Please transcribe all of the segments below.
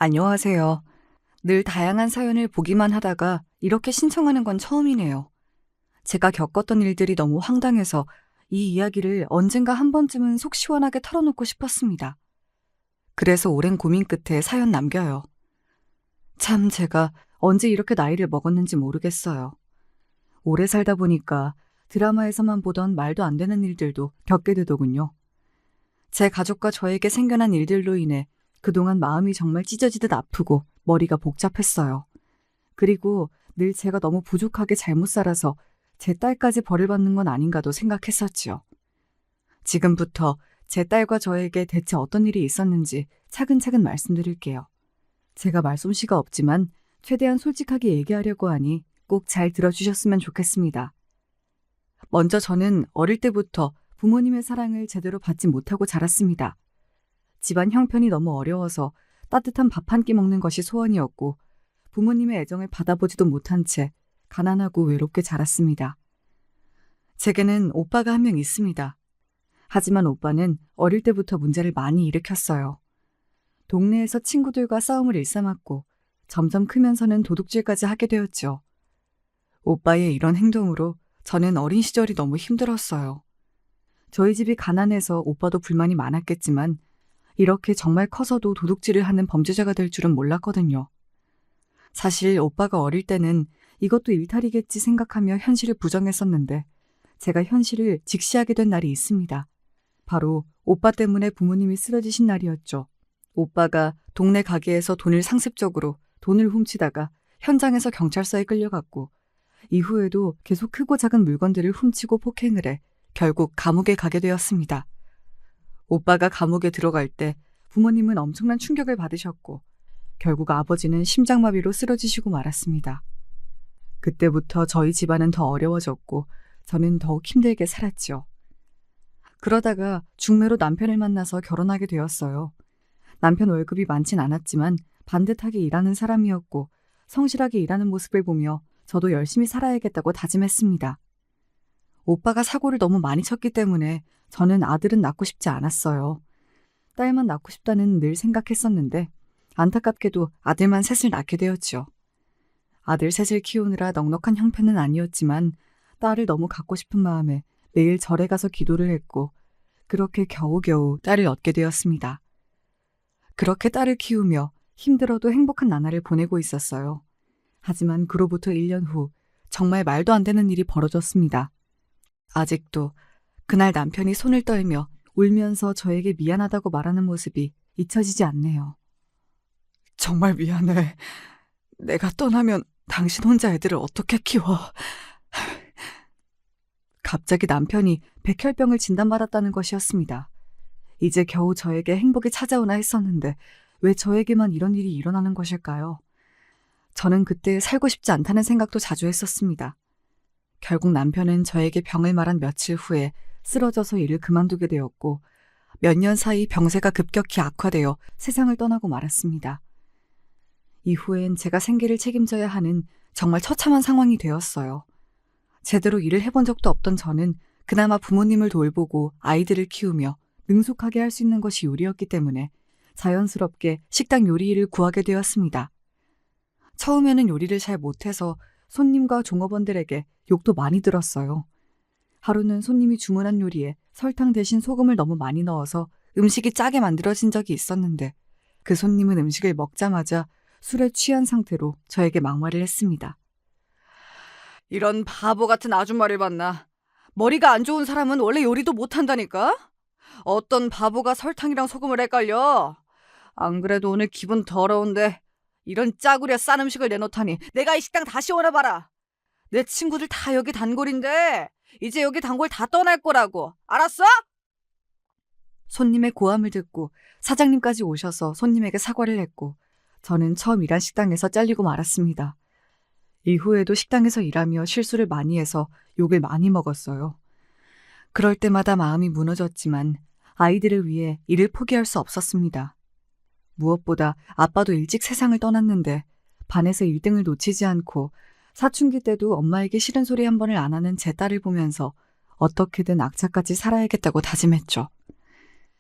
안녕하세요. 늘 다양한 사연을 보기만 하다가 이렇게 신청하는 건 처음이네요. 제가 겪었던 일들이 너무 황당해서 이 이야기를 언젠가 한 번쯤은 속 시원하게 털어놓고 싶었습니다. 그래서 오랜 고민 끝에 사연 남겨요. 참 제가 언제 이렇게 나이를 먹었는지 모르겠어요. 오래 살다 보니까 드라마에서만 보던 말도 안 되는 일들도 겪게 되더군요. 제 가족과 저에게 생겨난 일들로 인해 그동안 마음이 정말 찢어지듯 아프고 머리가 복잡했어요. 그리고 늘 제가 너무 부족하게 잘못 살아서 제 딸까지 벌을 받는 건 아닌가도 생각했었지요. 지금부터 제 딸과 저에게 대체 어떤 일이 있었는지 차근차근 말씀드릴게요. 제가 말솜씨가 없지만 최대한 솔직하게 얘기하려고 하니 꼭 잘 들어주셨으면 좋겠습니다. 먼저 저는 어릴 때부터 부모님의 사랑을 제대로 받지 못하고 자랐습니다. 집안 형편이 너무 어려워서 따뜻한 밥 한 끼 먹는 것이 소원이었고 부모님의 애정을 받아보지도 못한 채 가난하고 외롭게 자랐습니다. 제게는 오빠가 한 명 있습니다. 하지만 오빠는 어릴 때부터 문제를 많이 일으켰어요. 동네에서 친구들과 싸움을 일삼았고 점점 크면서는 도둑질까지 하게 되었죠. 오빠의 이런 행동으로 저는 어린 시절이 너무 힘들었어요. 저희 집이 가난해서 오빠도 불만이 많았겠지만 이렇게 정말 커서도 도둑질을 하는 범죄자가 될 줄은 몰랐거든요. 사실 오빠가 어릴 때는 이것도 일탈이겠지 생각하며 현실을 부정했었는데 제가 현실을 직시하게 된 날이 있습니다. 바로 오빠 때문에 부모님이 쓰러지신 날이었죠. 오빠가 동네 가게에서 상습적으로 돈을 훔치다가 현장에서 경찰서에 끌려갔고 이후에도 계속 크고 작은 물건들을 훔치고 폭행을 해 결국 감옥에 가게 되었습니다. 오빠가 감옥에 들어갈 때 부모님은 엄청난 충격을 받으셨고 결국 아버지는 심장마비로 쓰러지시고 말았습니다. 그때부터 저희 집안은 더 어려워졌고 저는 더욱 힘들게 살았죠. 그러다가 중매로 남편을 만나서 결혼하게 되었어요. 남편 월급이 많진 않았지만 반듯하게 일하는 사람이었고 성실하게 일하는 모습을 보며 저도 열심히 살아야겠다고 다짐했습니다. 오빠가 사고를 너무 많이 쳤기 때문에 저는 아들은 낳고 싶지 않았어요. 딸만 낳고 싶다는 늘 생각했었는데 안타깝게도 아들만 셋을 낳게 되었죠. 아들 셋을 키우느라 넉넉한 형편은 아니었지만 딸을 너무 갖고 싶은 마음에 매일 절에 가서 기도를 했고 그렇게 겨우겨우 딸을 얻게 되었습니다. 그렇게 딸을 키우며 힘들어도 행복한 나날을 보내고 있었어요. 하지만 그로부터 1년 후 정말 말도 안 되는 일이 벌어졌습니다. 아직도 그날 남편이 손을 떨며 울면서 저에게 미안하다고 말하는 모습이 잊혀지지 않네요. 정말 미안해. 내가 떠나면 당신 혼자 애들을 어떻게 키워? 갑자기 남편이 백혈병을 진단받았다는 것이었습니다. 이제 겨우 저에게 행복이 찾아오나 했었는데 왜 저에게만 이런 일이 일어나는 것일까요? 저는 그때 살고 싶지 않다는 생각도 자주 했었습니다. 결국 남편은 저에게 병을 말한 며칠 후에 쓰러져서 일을 그만두게 되었고 몇 년 사이 병세가 급격히 악화되어 세상을 떠나고 말았습니다. 이후엔 제가 생계를 책임져야 하는 정말 처참한 상황이 되었어요. 제대로 일을 해본 적도 없던 저는 그나마 부모님을 돌보고 아이들을 키우며 능숙하게 할 수 있는 것이 요리였기 때문에 자연스럽게 식당 요리 일을 구하게 되었습니다. 처음에는 요리를 잘 못해서 손님과 종업원들에게 욕도 많이 들었어요. 하루는 손님이 주문한 요리에 설탕 대신 소금을 너무 많이 넣어서 음식이 짜게 만들어진 적이 있었는데 그 손님은 음식을 먹자마자 술에 취한 상태로 저에게 막말을 했습니다. 이런 바보 같은 아줌마를 봤나? 머리가 안 좋은 사람은 원래 요리도 못한다니까? 어떤 바보가 설탕이랑 소금을 헷갈려? 안 그래도 오늘 기분 더러운데 이런 짜구려 싼 음식을 내놓다니 내가 이 식당 다시 오나 봐라. 내 친구들 다 여기 단골인데 이제 여기 단골 다 떠날 거라고. 알았어? 손님의 고함을 듣고 사장님까지 오셔서 손님에게 사과를 했고 저는 처음 일한 식당에서 잘리고 말았습니다. 이후에도 식당에서 일하며 실수를 많이 해서 욕을 많이 먹었어요. 그럴 때마다 마음이 무너졌지만 아이들을 위해 일을 포기할 수 없었습니다. 무엇보다 아빠도 일찍 세상을 떠났는데 반에서 1등을 놓치지 않고 사춘기 때도 엄마에게 싫은 소리 한 번을 안 하는 제 딸을 보면서 어떻게든 악착같이 살아야겠다고 다짐했죠.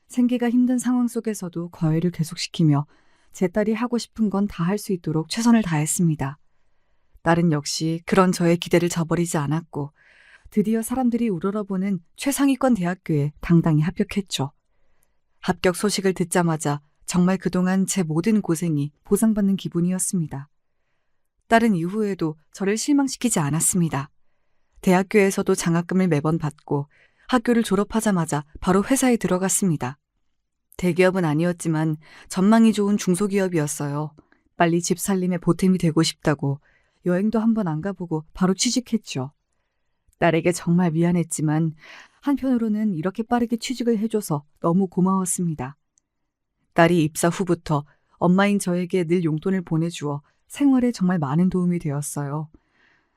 생계가 힘든 상황 속에서도 과외를 계속시키며 제 딸이 하고 싶은 건 다 할 수 있도록 최선을 다했습니다. 딸은 역시 그런 저의 기대를 저버리지 않았고 드디어 사람들이 우러러보는 최상위권 대학교에 당당히 합격했죠. 합격 소식을 듣자마자 정말 그동안 제 모든 고생이 보상받는 기분이었습니다. 딸은 이후에도 저를 실망시키지 않았습니다. 대학교에서도 장학금을 매번 받고 학교를 졸업하자마자 바로 회사에 들어갔습니다. 대기업은 아니었지만 전망이 좋은 중소기업이었어요. 빨리 집 살림에 보탬이 되고 싶다고 여행도 한번 안 가보고 바로 취직했죠. 딸에게 정말 미안했지만 한편으로는 이렇게 빠르게 취직을 해줘서 너무 고마웠습니다. 딸이 입사 후부터 엄마인 저에게 늘 용돈을 보내주어 생활에 정말 많은 도움이 되었어요.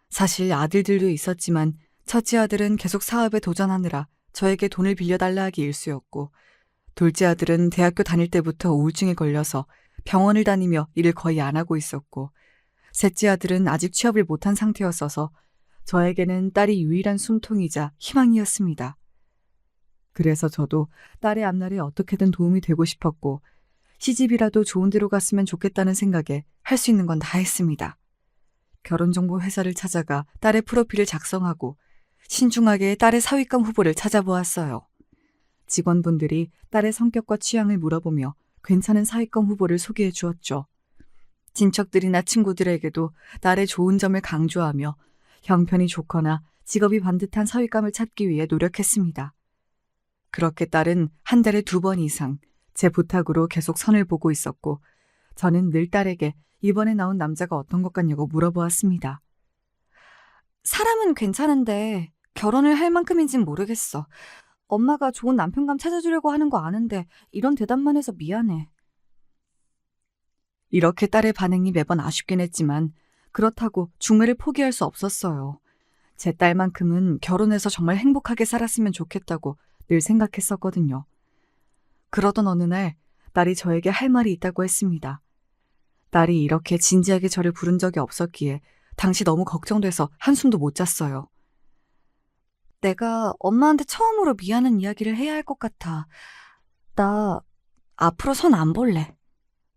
사실 아들들도 있었지만 첫째 아들은 계속 사업에 도전하느라 저에게 돈을 빌려달라 하기 일쑤였고 둘째 아들은 대학교 다닐 때부터 우울증에 걸려서 병원을 다니며 일을 거의 안 하고 있었고 셋째 아들은 아직 취업을 못한 상태였어서 저에게는 딸이 유일한 숨통이자 희망이었습니다. 그래서 저도 딸의 앞날에 어떻게든 도움이 되고 싶었고 시집이라도 좋은 데로 갔으면 좋겠다는 생각에 할 수 있는 건 다 했습니다. 결혼정보 회사를 찾아가 딸의 프로필을 작성하고 신중하게 딸의 사위감 후보를 찾아보았어요. 직원분들이 딸의 성격과 취향을 물어보며 괜찮은 사위감 후보를 소개해 주었죠. 친척들이나 친구들에게도 딸의 좋은 점을 강조하며 형편이 좋거나 직업이 반듯한 사위감을 찾기 위해 노력했습니다. 그렇게 딸은 한 달에 2번 이상 제 부탁으로 계속 선을 보고 있었고 저는 늘 딸에게 이번에 나온 남자가 어떤 것 같냐고 물어보았습니다. 사람은 괜찮은데 결혼을 할 만큼인진 모르겠어. 엄마가 좋은 남편감 찾아주려고 하는 거 아는데 이런 대답만 해서 미안해. 이렇게 딸의 반응이 매번 아쉽긴 했지만 그렇다고 중매를 포기할 수 없었어요. 제 딸만큼은 결혼해서 정말 행복하게 살았으면 좋겠다고 늘 생각했었거든요. 그러던 어느 날 딸이 저에게 할 말이 있다고 했습니다. 딸이 이렇게 진지하게 저를 부른 적이 없었기에 당시 너무 걱정돼서 한숨도 못 잤어요. 내가 엄마한테 처음으로 미안한 이야기를 해야 할 것 같아. 나 앞으로 선 안 볼래.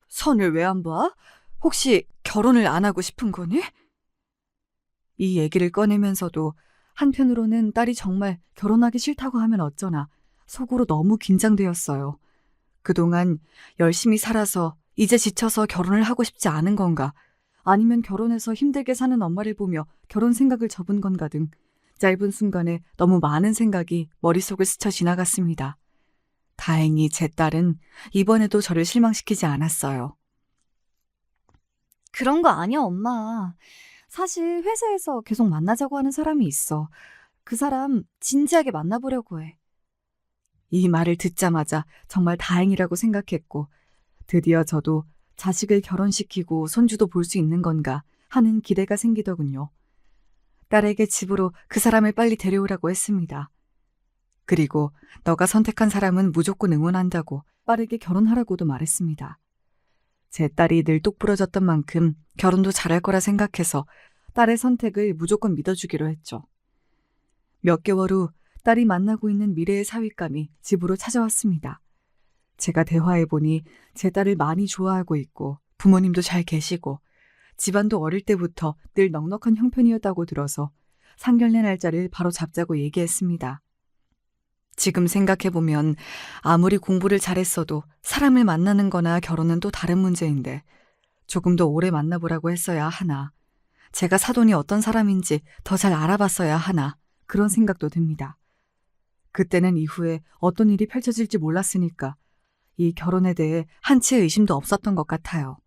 선을 왜 안 봐? 혹시 결혼을 안 하고 싶은 거니? 이 얘기를 꺼내면서도 한편으로는 딸이 정말 결혼하기 싫다고 하면 어쩌나 속으로 너무 긴장되었어요. 그동안 열심히 살아서 이제 지쳐서 결혼을 하고 싶지 않은 건가? 아니면 결혼해서 힘들게 사는 엄마를 보며 결혼 생각을 접은 건가 등 짧은 순간에 너무 많은 생각이 머릿속을 스쳐 지나갔습니다. 다행히 제 딸은 이번에도 저를 실망시키지 않았어요. 그런 거 아니야, 엄마. 사실 회사에서 계속 만나자고 하는 사람이 있어. 그 사람 진지하게 만나보려고 해. 이 말을 듣자마자 정말 다행이라고 생각했고 드디어 저도 자식을 결혼시키고 손주도 볼 수 있는 건가 하는 기대가 생기더군요. 딸에게 집으로 그 사람을 빨리 데려오라고 했습니다. 그리고 너가 선택한 사람은 무조건 응원한다고 빠르게 결혼하라고도 말했습니다. 제 딸이 늘 똑부러졌던 만큼 결혼도 잘할 거라 생각해서 딸의 선택을 무조건 믿어주기로 했죠. 몇 개월 후 딸이 만나고 있는 미래의 사위감이 집으로 찾아왔습니다. 제가 대화해보니 제 딸을 많이 좋아하고 있고 부모님도 잘 계시고 집안도 어릴 때부터 늘 넉넉한 형편이었다고 들어서 상견례 날짜를 바로 잡자고 얘기했습니다. 지금 생각해보면 아무리 공부를 잘했어도 사람을 만나는 거나 결혼은 또 다른 문제인데 조금 더 오래 만나보라고 했어야 하나, 제가 사돈이 어떤 사람인지 더 잘 알아봤어야 하나 그런 생각도 듭니다. 그때는 이후에 어떤 일이 펼쳐질지 몰랐으니까 이 결혼에 대해 한치의 의심도 없었던 것 같아요.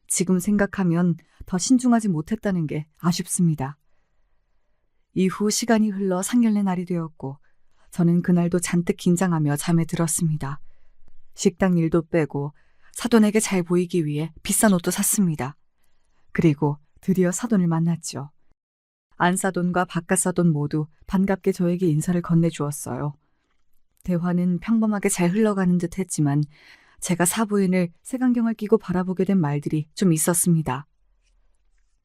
지금 생각하면 더 신중하지 못했다는 게 아쉽습니다. 이후 시간이 흘러 상견례 날이 되었고 저는 그날도 잔뜩 긴장하며 잠에 들었습니다. 식당 일도 빼고 사돈에게 잘 보이기 위해 비싼 옷도 샀습니다. 그리고 드디어 사돈을 만났죠. 안사돈과 바깥사돈 모두 반갑게 저에게 인사를 건네주었어요. 대화는 평범하게 잘 흘러가는 듯 했지만 제가 사부인을 색안경을 끼고 바라보게 된 말들이 좀 있었습니다.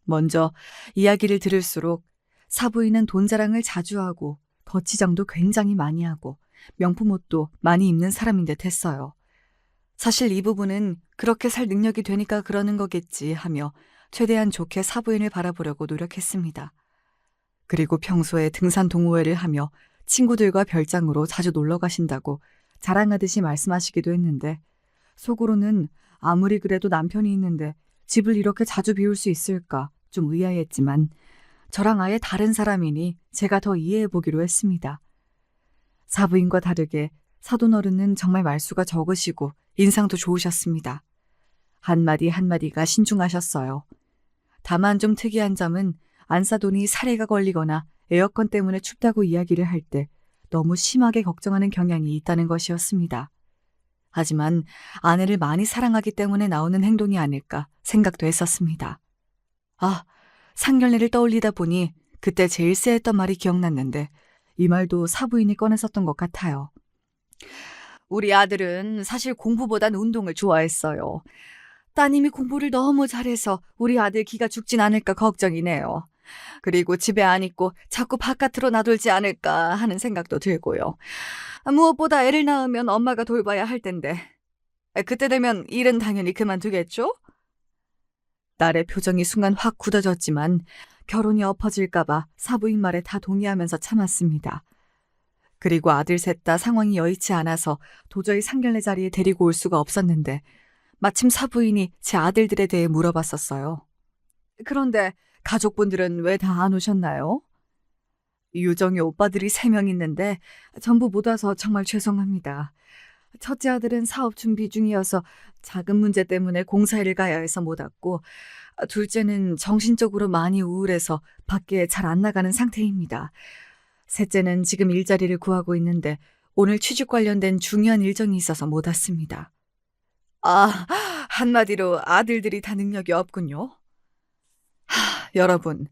먼저 이야기를 들을수록 사부인은 돈 자랑을 자주 하고 거치장도 굉장히 많이 하고 명품 옷도 많이 입는 사람인 듯 했어요. 사실 이 부분은 그렇게 살 능력이 되니까 그러는 거겠지 하며 최대한 좋게 사부인을 바라보려고 노력했습니다. 그리고 평소에 등산 동호회를 하며 친구들과 별장으로 자주 놀러 가신다고 자랑하듯이 말씀하시기도 했는데 속으로는 아무리 그래도 남편이 있는데 집을 이렇게 자주 비울 수 있을까 좀 의아했지만 저랑 아예 다른 사람이니 제가 더 이해해 보기로 했습니다. 사부인과 다르게 사돈어른은 정말 말수가 적으시고 인상도 좋으셨습니다. 한마디 한마디가 신중하셨어요. 다만 좀 특이한 점은 안사돈이 사례가 걸리거나 에어컨 때문에 춥다고 이야기를 할 때 너무 심하게 걱정하는 경향이 있다는 것이었습니다. 하지만 아내를 많이 사랑하기 때문에 나오는 행동이 아닐까 생각도 했었습니다. 아, 상견례를 떠올리다 보니 그때 제일 쎄했던 말이 기억났는데 이 말도 사부인이 꺼냈었던 것 같아요. 우리 아들은 사실 공부보단 운동을 좋아했어요. 따님이 공부를 너무 잘해서 우리 아들 기가 죽진 않을까 걱정이네요. 그리고 집에 안 있고 자꾸 바깥으로 나돌지 않을까 하는 생각도 들고요. 무엇보다 애를 낳으면 엄마가 돌봐야 할 텐데 그때 되면 일은 당연히 그만두겠죠? 딸의 표정이 순간 확 굳어졌지만 결혼이 엎어질까 봐 사부인 말에 다 동의하면서 참았습니다. 그리고 아들 셋 다 상황이 여의치 않아서 도저히 상견례 자리에 데리고 올 수가 없었는데 마침 사부인이 제 아들들에 대해 물어봤었어요. 그런데 가족분들은 왜 다 안 오셨나요? 유정이 오빠들이 3명 있는데 전부 못 와서 정말 죄송합니다. 첫째 아들은 사업 준비 중이어서 자금 문제 때문에 공사일을 가야 해서 못 왔고 둘째는 정신적으로 많이 우울해서 밖에 잘 안 나가는 상태입니다. 셋째는 지금 일자리를 구하고 있는데 오늘 취직 관련된 중요한 일정이 있어서 못 왔습니다. 아, 한마디로 아들들이 다 능력이 없군요. 여러분,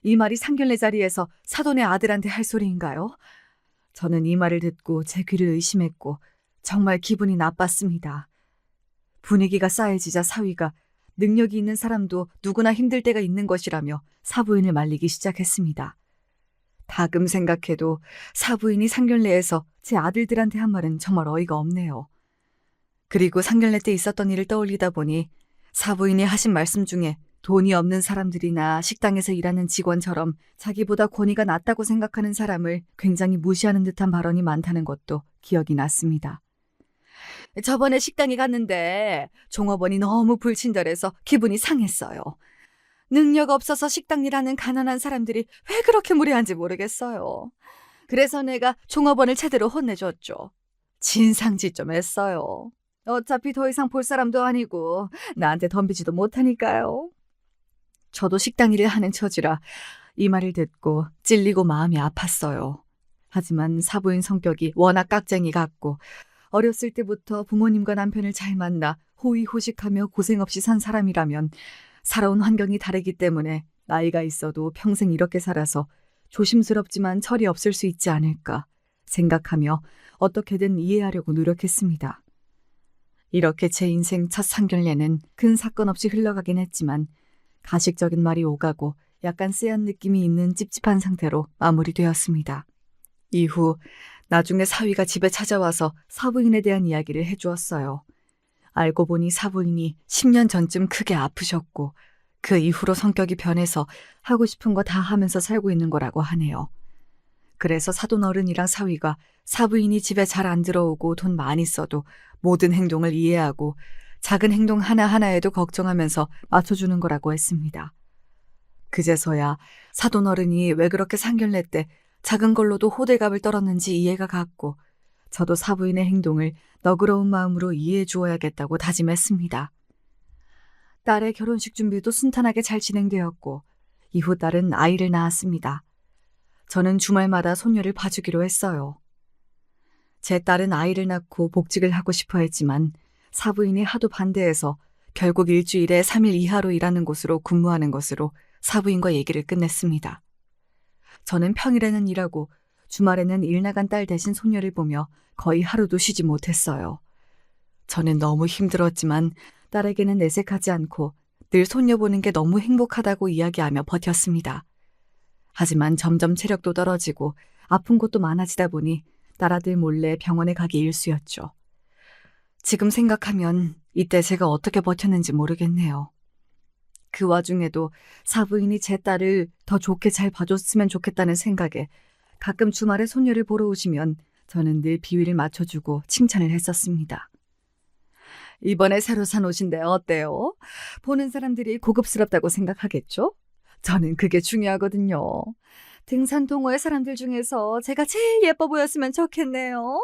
이 말이 상견례 자리에서 사돈의 아들한테 할 소리인가요? 저는 이 말을 듣고 제 귀를 의심했고 정말 기분이 나빴습니다. 분위기가 싸해지자 사위가 능력이 있는 사람도 누구나 힘들 때가 있는 것이라며 사부인을 말리기 시작했습니다. 다금 생각해도 사부인이 상견례에서 제 아들들한테 한 말은 정말 어이가 없네요. 그리고 상견례 때 있었던 일을 떠올리다 보니 사부인이 하신 말씀 중에 돈이 없는 사람들이나 식당에서 일하는 직원처럼 자기보다 권위가 낮다고 생각하는 사람을 굉장히 무시하는 듯한 발언이 많다는 것도 기억이 났습니다. 저번에 식당에 갔는데 종업원이 너무 불친절해서 기분이 상했어요. 능력 없어서 식당 일하는 가난한 사람들이 왜 그렇게 무례한지 모르겠어요. 그래서 내가 종업원을 제대로 혼내줬죠. 진상짓 좀 했어요. 어차피 더 이상 볼 사람도 아니고 나한테 덤비지도 못하니까요. 저도 식당 일을 하는 처지라 이 말을 듣고 찔리고 마음이 아팠어요. 하지만 사부인 성격이 워낙 깍쟁이 같고 어렸을 때부터 부모님과 남편을 잘 만나 호의호식하며 고생 없이 산 사람이라면 살아온 환경이 다르기 때문에 나이가 있어도 평생 이렇게 살아서 조심스럽지만 철이 없을 수 있지 않을까 생각하며 어떻게든 이해하려고 노력했습니다. 이렇게 제 인생 첫 상견례는 큰 사건 없이 흘러가긴 했지만 가식적인 말이 오가고 약간 쎄한 느낌이 있는 찝찝한 상태로 마무리되었습니다. 이후 나중에 사위가 집에 찾아와서 사부인에 대한 이야기를 해주었어요. 알고 보니 사부인이 10년 전쯤 크게 아프셨고 그 이후로 성격이 변해서 하고 싶은 거 다 하면서 살고 있는 거라고 하네요. 그래서 사돈 어른이랑 사위가 사부인이 집에 잘 안 들어오고 돈 많이 써도 모든 행동을 이해하고 작은 행동 하나하나에도 걱정하면서 맞춰주는 거라고 했습니다. 그제서야 사돈 어른이 왜 그렇게 상견례 때 작은 걸로도 호들갑을 떨었는지 이해가 갔고 저도 사부인의 행동을 너그러운 마음으로 이해해 주어야겠다고 다짐했습니다. 딸의 결혼식 준비도 순탄하게 잘 진행되었고 이후 딸은 아이를 낳았습니다. 저는 주말마다 손녀를 봐주기로 했어요. 제 딸은 아이를 낳고 복직을 하고 싶어 했지만 사부인이 하도 반대해서 결국 일주일에 3일 이하로 일하는 곳으로 근무하는 것으로 사부인과 얘기를 끝냈습니다. 저는 평일에는 일하고 주말에는 일 나간 딸 대신 손녀를 보며 거의 하루도 쉬지 못했어요. 저는 너무 힘들었지만 딸에게는 내색하지 않고 늘 손녀 보는 게 너무 행복하다고 이야기하며 버텼습니다. 하지만 점점 체력도 떨어지고 아픈 곳도 많아지다 보니 딸아들 몰래 병원에 가기 일쑤였죠. 지금 생각하면 이때 제가 어떻게 버텼는지 모르겠네요. 그 와중에도 사부인이 제 딸을 더 좋게 잘 봐줬으면 좋겠다는 생각에 가끔 주말에 손녀를 보러 오시면 저는 늘 비위를 맞춰주고 칭찬을 했었습니다. 이번에 새로 산 옷인데 어때요? 보는 사람들이 고급스럽다고 생각하겠죠? 저는 그게 중요하거든요. 등산 동호회 사람들 중에서 제가 제일 예뻐 보였으면 좋겠네요.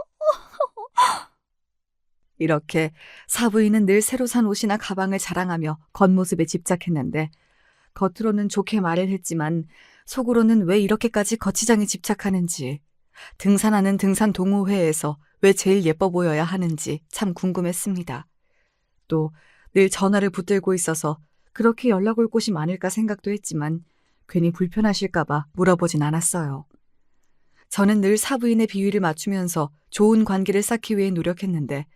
이렇게 사부인은 늘 새로 산 옷이나 가방을 자랑하며 겉모습에 집착했는데 겉으로는 좋게 말을 했지만 속으로는 왜 이렇게까지 거치장에 집착하는지, 등산하는 등산 동호회에서 왜 제일 예뻐 보여야 하는지 참 궁금했습니다. 또 늘 전화를 붙들고 있어서 그렇게 연락 올 곳이 많을까 생각도 했지만 괜히 불편하실까봐 물어보진 않았어요. 저는 늘 사부인의 비위를 맞추면서 좋은 관계를 쌓기 위해 노력했는데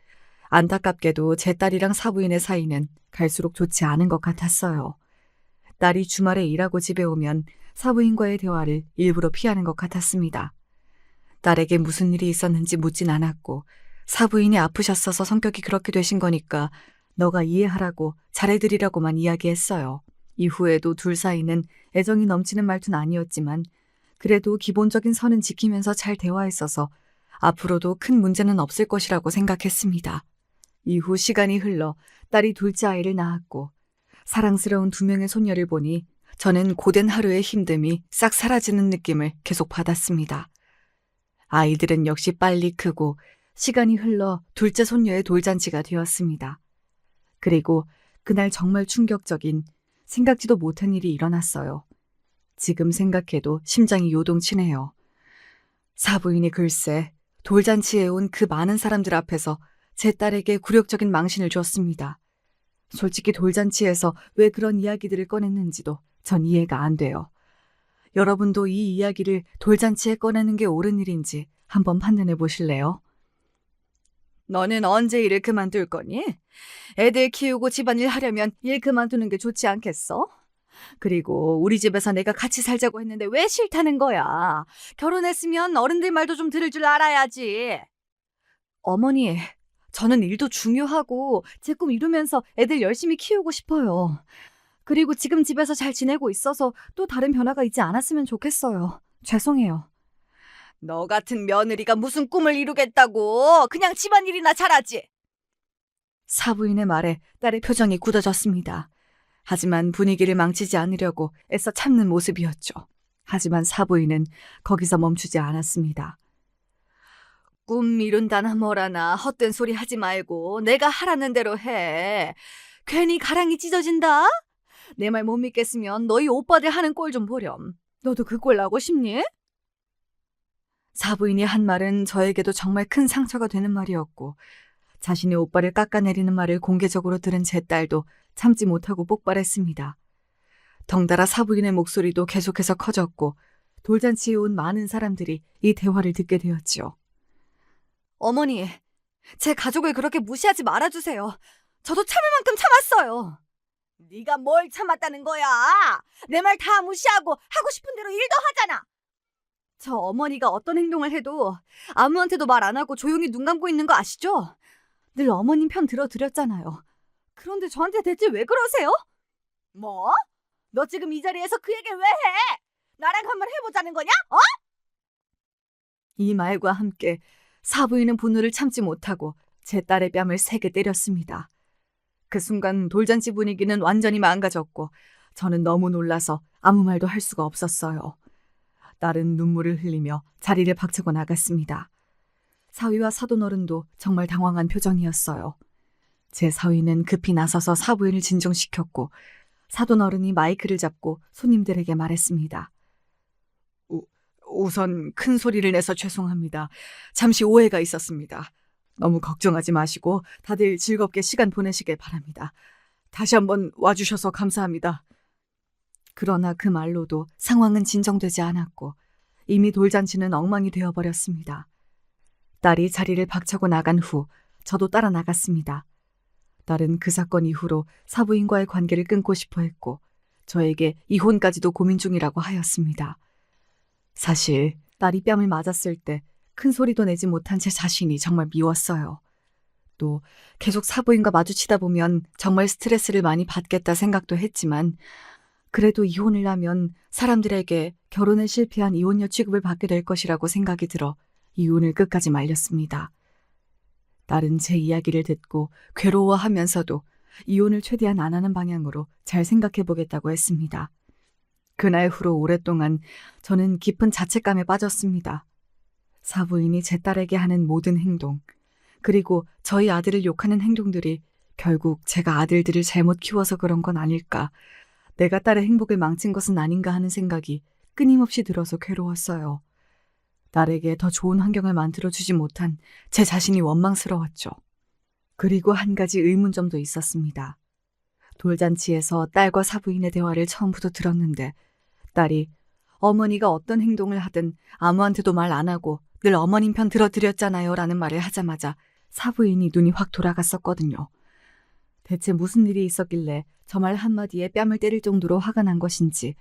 안타깝게도 제 딸이랑 사부인의 사이는 갈수록 좋지 않은 것 같았어요. 딸이 주말에 일하고 집에 오면 사부인과의 대화를 일부러 피하는 것 같았습니다. 딸에게 무슨 일이 있었는지 묻진 않았고 사부인이 아프셨어서 성격이 그렇게 되신 거니까 너가 이해하라고 잘해드리라고만 이야기했어요. 이후에도 둘 사이는 애정이 넘치는 말투는 아니었지만 그래도 기본적인 선은 지키면서 잘 대화했어서 앞으로도 큰 문제는 없을 것이라고 생각했습니다. 이후 시간이 흘러 딸이 둘째 아이를 낳았고 사랑스러운 2명의 손녀를 보니 저는 고된 하루의 힘듦이 싹 사라지는 느낌을 계속 받았습니다. 아이들은 역시 빨리 크고 시간이 흘러 둘째 손녀의 돌잔치가 되었습니다. 그리고 그날 정말 충격적인 생각지도 못한 일이 일어났어요. 지금 생각해도 심장이 요동치네요. 사부인이 글쎄 돌잔치에 온 그 많은 사람들 앞에서 제 딸에게 굴욕적인 망신을 줬습니다. 솔직히 돌잔치에서 왜 그런 이야기들을 꺼냈는지도 전 이해가 안 돼요. 여러분도 이 이야기를 돌잔치에 꺼내는 게 옳은 일인지 한번 판단해 보실래요? 너는 언제 일을 그만둘 거니? 애들 키우고 집안일 하려면 일 그만두는 게 좋지 않겠어? 그리고 우리 집에서 내가 같이 살자고 했는데 왜 싫다는 거야? 결혼했으면 어른들 말도 좀 들을 줄 알아야지. 어머니, 저는 일도 중요하고 제 꿈 이루면서 애들 열심히 키우고 싶어요. 그리고 지금 집에서 잘 지내고 있어서 또 다른 변화가 있지 않았으면 좋겠어요. 죄송해요. 너 같은 며느리가 무슨 꿈을 이루겠다고. 그냥 집안일이나 잘하지. 사부인의 말에 딸의 표정이 굳어졌습니다. 하지만 분위기를 망치지 않으려고 애써 참는 모습이었죠. 하지만 사부인은 거기서 멈추지 않았습니다. 꿈 이룬다나 뭐라나 헛된 소리 하지 말고 내가 하라는 대로 해. 괜히 가랑이 찢어진다? 내 말 못 믿겠으면 너희 오빠들 하는 꼴 좀 보렴. 너도 그 꼴 나고 싶니? 사부인이 한 말은 저에게도 정말 큰 상처가 되는 말이었고 자신의 오빠를 깎아내리는 말을 공개적으로 들은 제 딸도 참지 못하고 폭발했습니다. 덩달아 사부인의 목소리도 계속해서 커졌고 돌잔치에 온 많은 사람들이 이 대화를 듣게 되었죠. 어머니, 제 가족을 그렇게 무시하지 말아주세요. 저도 참을 만큼 참았어요. 네가 뭘 참았다는 거야? 내 말 다 무시하고 하고 싶은 대로 일도 하잖아. 저 어머니가 어떤 행동을 해도 아무한테도 말 안 하고 조용히 눈 감고 있는 거 아시죠? 늘 어머님 편 들어드렸잖아요. 그런데 저한테 대체 왜 그러세요? 뭐? 너 지금 이 자리에서 그 얘기를 왜 해? 나랑 한번 해보자는 거냐? 어? 이 말과 함께 사부인은 분노를 참지 못하고 제 딸의 뺨을 세게 때렸습니다. 그 순간 돌잔치 분위기는 완전히 망가졌고 저는 너무 놀라서 아무 말도 할 수가 없었어요. 딸은 눈물을 흘리며 자리를 박차고 나갔습니다. 사위와 사돈어른도 정말 당황한 표정이었어요. 제 사위는 급히 나서서 사부인을 진정시켰고 사돈어른이 마이크를 잡고 손님들에게 말했습니다. 우선 큰 소리를 내서 죄송합니다. 잠시 오해가 있었습니다. 너무 걱정하지 마시고 다들 즐겁게 시간 보내시길 바랍니다. 다시 한번 와주셔서 감사합니다. 그러나 그 말로도 상황은 진정되지 않았고 이미 돌잔치는 엉망이 되어버렸습니다. 딸이 자리를 박차고 나간 후 저도 따라 나갔습니다. 딸은 그 사건 이후로 사부인과의 관계를 끊고 싶어 했고 저에게 이혼까지도 고민 중이라고 하였습니다. 사실 딸이 뺨을 맞았을 때 큰 소리도 내지 못한 제 자신이 정말 미웠어요. 또 계속 사부인과 마주치다 보면 정말 스트레스를 많이 받겠다 생각도 했지만 그래도 이혼을 하면 사람들에게 결혼에 실패한 이혼녀 취급을 받게 될 것이라고 생각이 들어 이혼을 끝까지 말렸습니다. 딸은 제 이야기를 듣고 괴로워하면서도 이혼을 최대한 안 하는 방향으로 잘 생각해 보겠다고 했습니다. 그날 후로 오랫동안 저는 깊은 자책감에 빠졌습니다. 사부인이 제 딸에게 하는 모든 행동, 그리고 저희 아들을 욕하는 행동들이 결국 제가 아들들을 잘못 키워서 그런 건 아닐까, 내가 딸의 행복을 망친 것은 아닌가 하는 생각이 끊임없이 들어서 괴로웠어요. 딸에게 더 좋은 환경을 만들어주지 못한 제 자신이 원망스러웠죠. 그리고 한 가지 의문점도 있었습니다. 돌잔치에서 딸과 사부인의 대화를 처음부터 들었는데 딸이 어머니가 어떤 행동을 하든 아무한테도 말 안 하고 늘 어머님 편 들어드렸잖아요 라는 말을 하자마자 사부인이 눈이 확 돌아갔었거든요. 대체 무슨 일이 있었길래 저 말 한마디에 뺨을 때릴 정도로 화가 난 것인지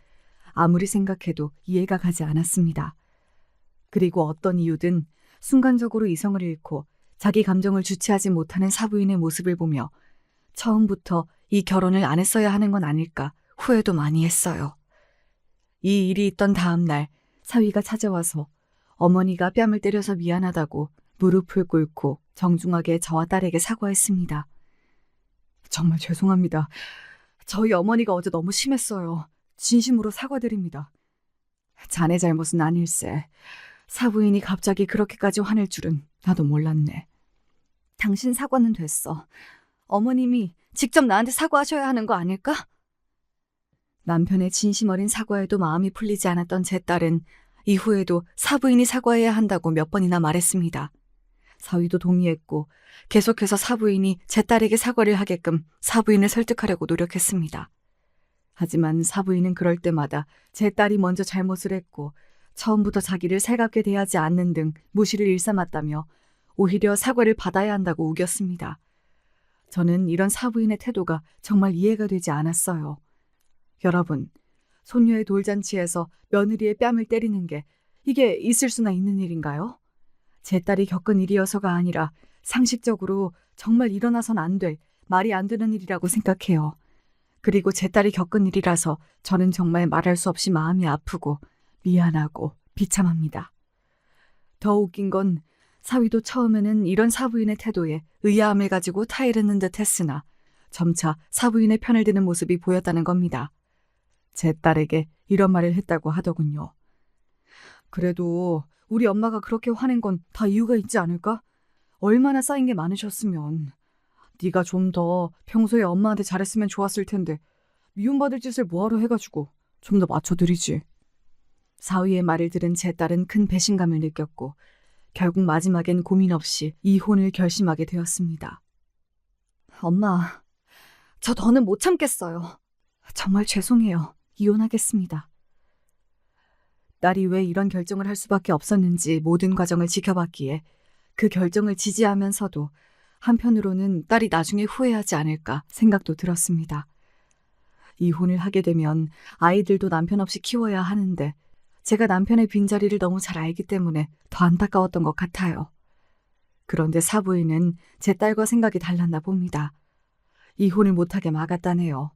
아무리 생각해도 이해가 가지 않았습니다. 그리고 어떤 이유든 순간적으로 이성을 잃고 자기 감정을 주체하지 못하는 사부인의 모습을 보며 처음부터 이 결혼을 안 했어야 하는 건 아닐까 후회도 많이 했어요. 이 일이 있던 다음 날 사위가 찾아와서 어머니가 뺨을 때려서 미안하다고 무릎을 꿇고 정중하게 저와 딸에게 사과했습니다. 정말 죄송합니다. 저희 어머니가 어제 너무 심했어요. 진심으로 사과드립니다. 자네 잘못은 아닐세. 사부인이 갑자기 그렇게까지 화낼 줄은 나도 몰랐네. 당신 사과는 됐어. 어머님이 직접 나한테 사과하셔야 하는 거 아닐까? 남편의 진심 어린 사과에도 마음이 풀리지 않았던 제 딸은 이후에도 사부인이 사과해야 한다고 몇 번이나 말했습니다. 사위도 동의했고 계속해서 사부인이 제 딸에게 사과를 하게끔 사부인을 설득하려고 노력했습니다. 하지만 사부인은 그럴 때마다 제 딸이 먼저 잘못을 했고 처음부터 자기를 살갑게 대하지 않는 등 무시를 일삼았다며 오히려 사과를 받아야 한다고 우겼습니다. 저는 이런 사부인의 태도가 정말 이해가 되지 않았어요. 여러분, 손녀의 돌잔치에서 며느리의 뺨을 때리는 게 이게 있을 수나 있는 일인가요? 제 딸이 겪은 일이어서가 아니라 상식적으로 정말 일어나선 안 될, 말이 안 되는 일이라고 생각해요. 그리고 제 딸이 겪은 일이라서 저는 정말 말할 수 없이 마음이 아프고 미안하고 비참합니다. 더 웃긴 건 사위도 처음에는 이런 사부인의 태도에 의아함을 가지고 타이르는 듯 했으나 점차 사부인의 편을 드는 모습이 보였다는 겁니다. 제 딸에게 이런 말을 했다고 하더군요. 그래도 우리 엄마가 그렇게 화낸 건 다 이유가 있지 않을까? 얼마나 쌓인 게 많으셨으면. 네가 좀 더 평소에 엄마한테 잘했으면 좋았을 텐데 미움받을 짓을 뭐하러 해가지고 좀 더 맞춰드리지. 사위의 말을 들은 제 딸은 큰 배신감을 느꼈고 결국 마지막엔 고민 없이 이혼을 결심하게 되었습니다. 엄마, 저 더는 못 참겠어요. 정말 죄송해요. 이혼하겠습니다. 딸이 왜 이런 결정을 할 수밖에 없었는지 모든 과정을 지켜봤기에 그 결정을 지지하면서도 한편으로는 딸이 나중에 후회하지 않을까 생각도 들었습니다. 이혼을 하게 되면 아이들도 남편 없이 키워야 하는데 제가 남편의 빈자리를 너무 잘 알기 때문에 더 안타까웠던 것 같아요. 그런데 사부인은 제 딸과 생각이 달랐나 봅니다. 이혼을 못하게 막았다네요.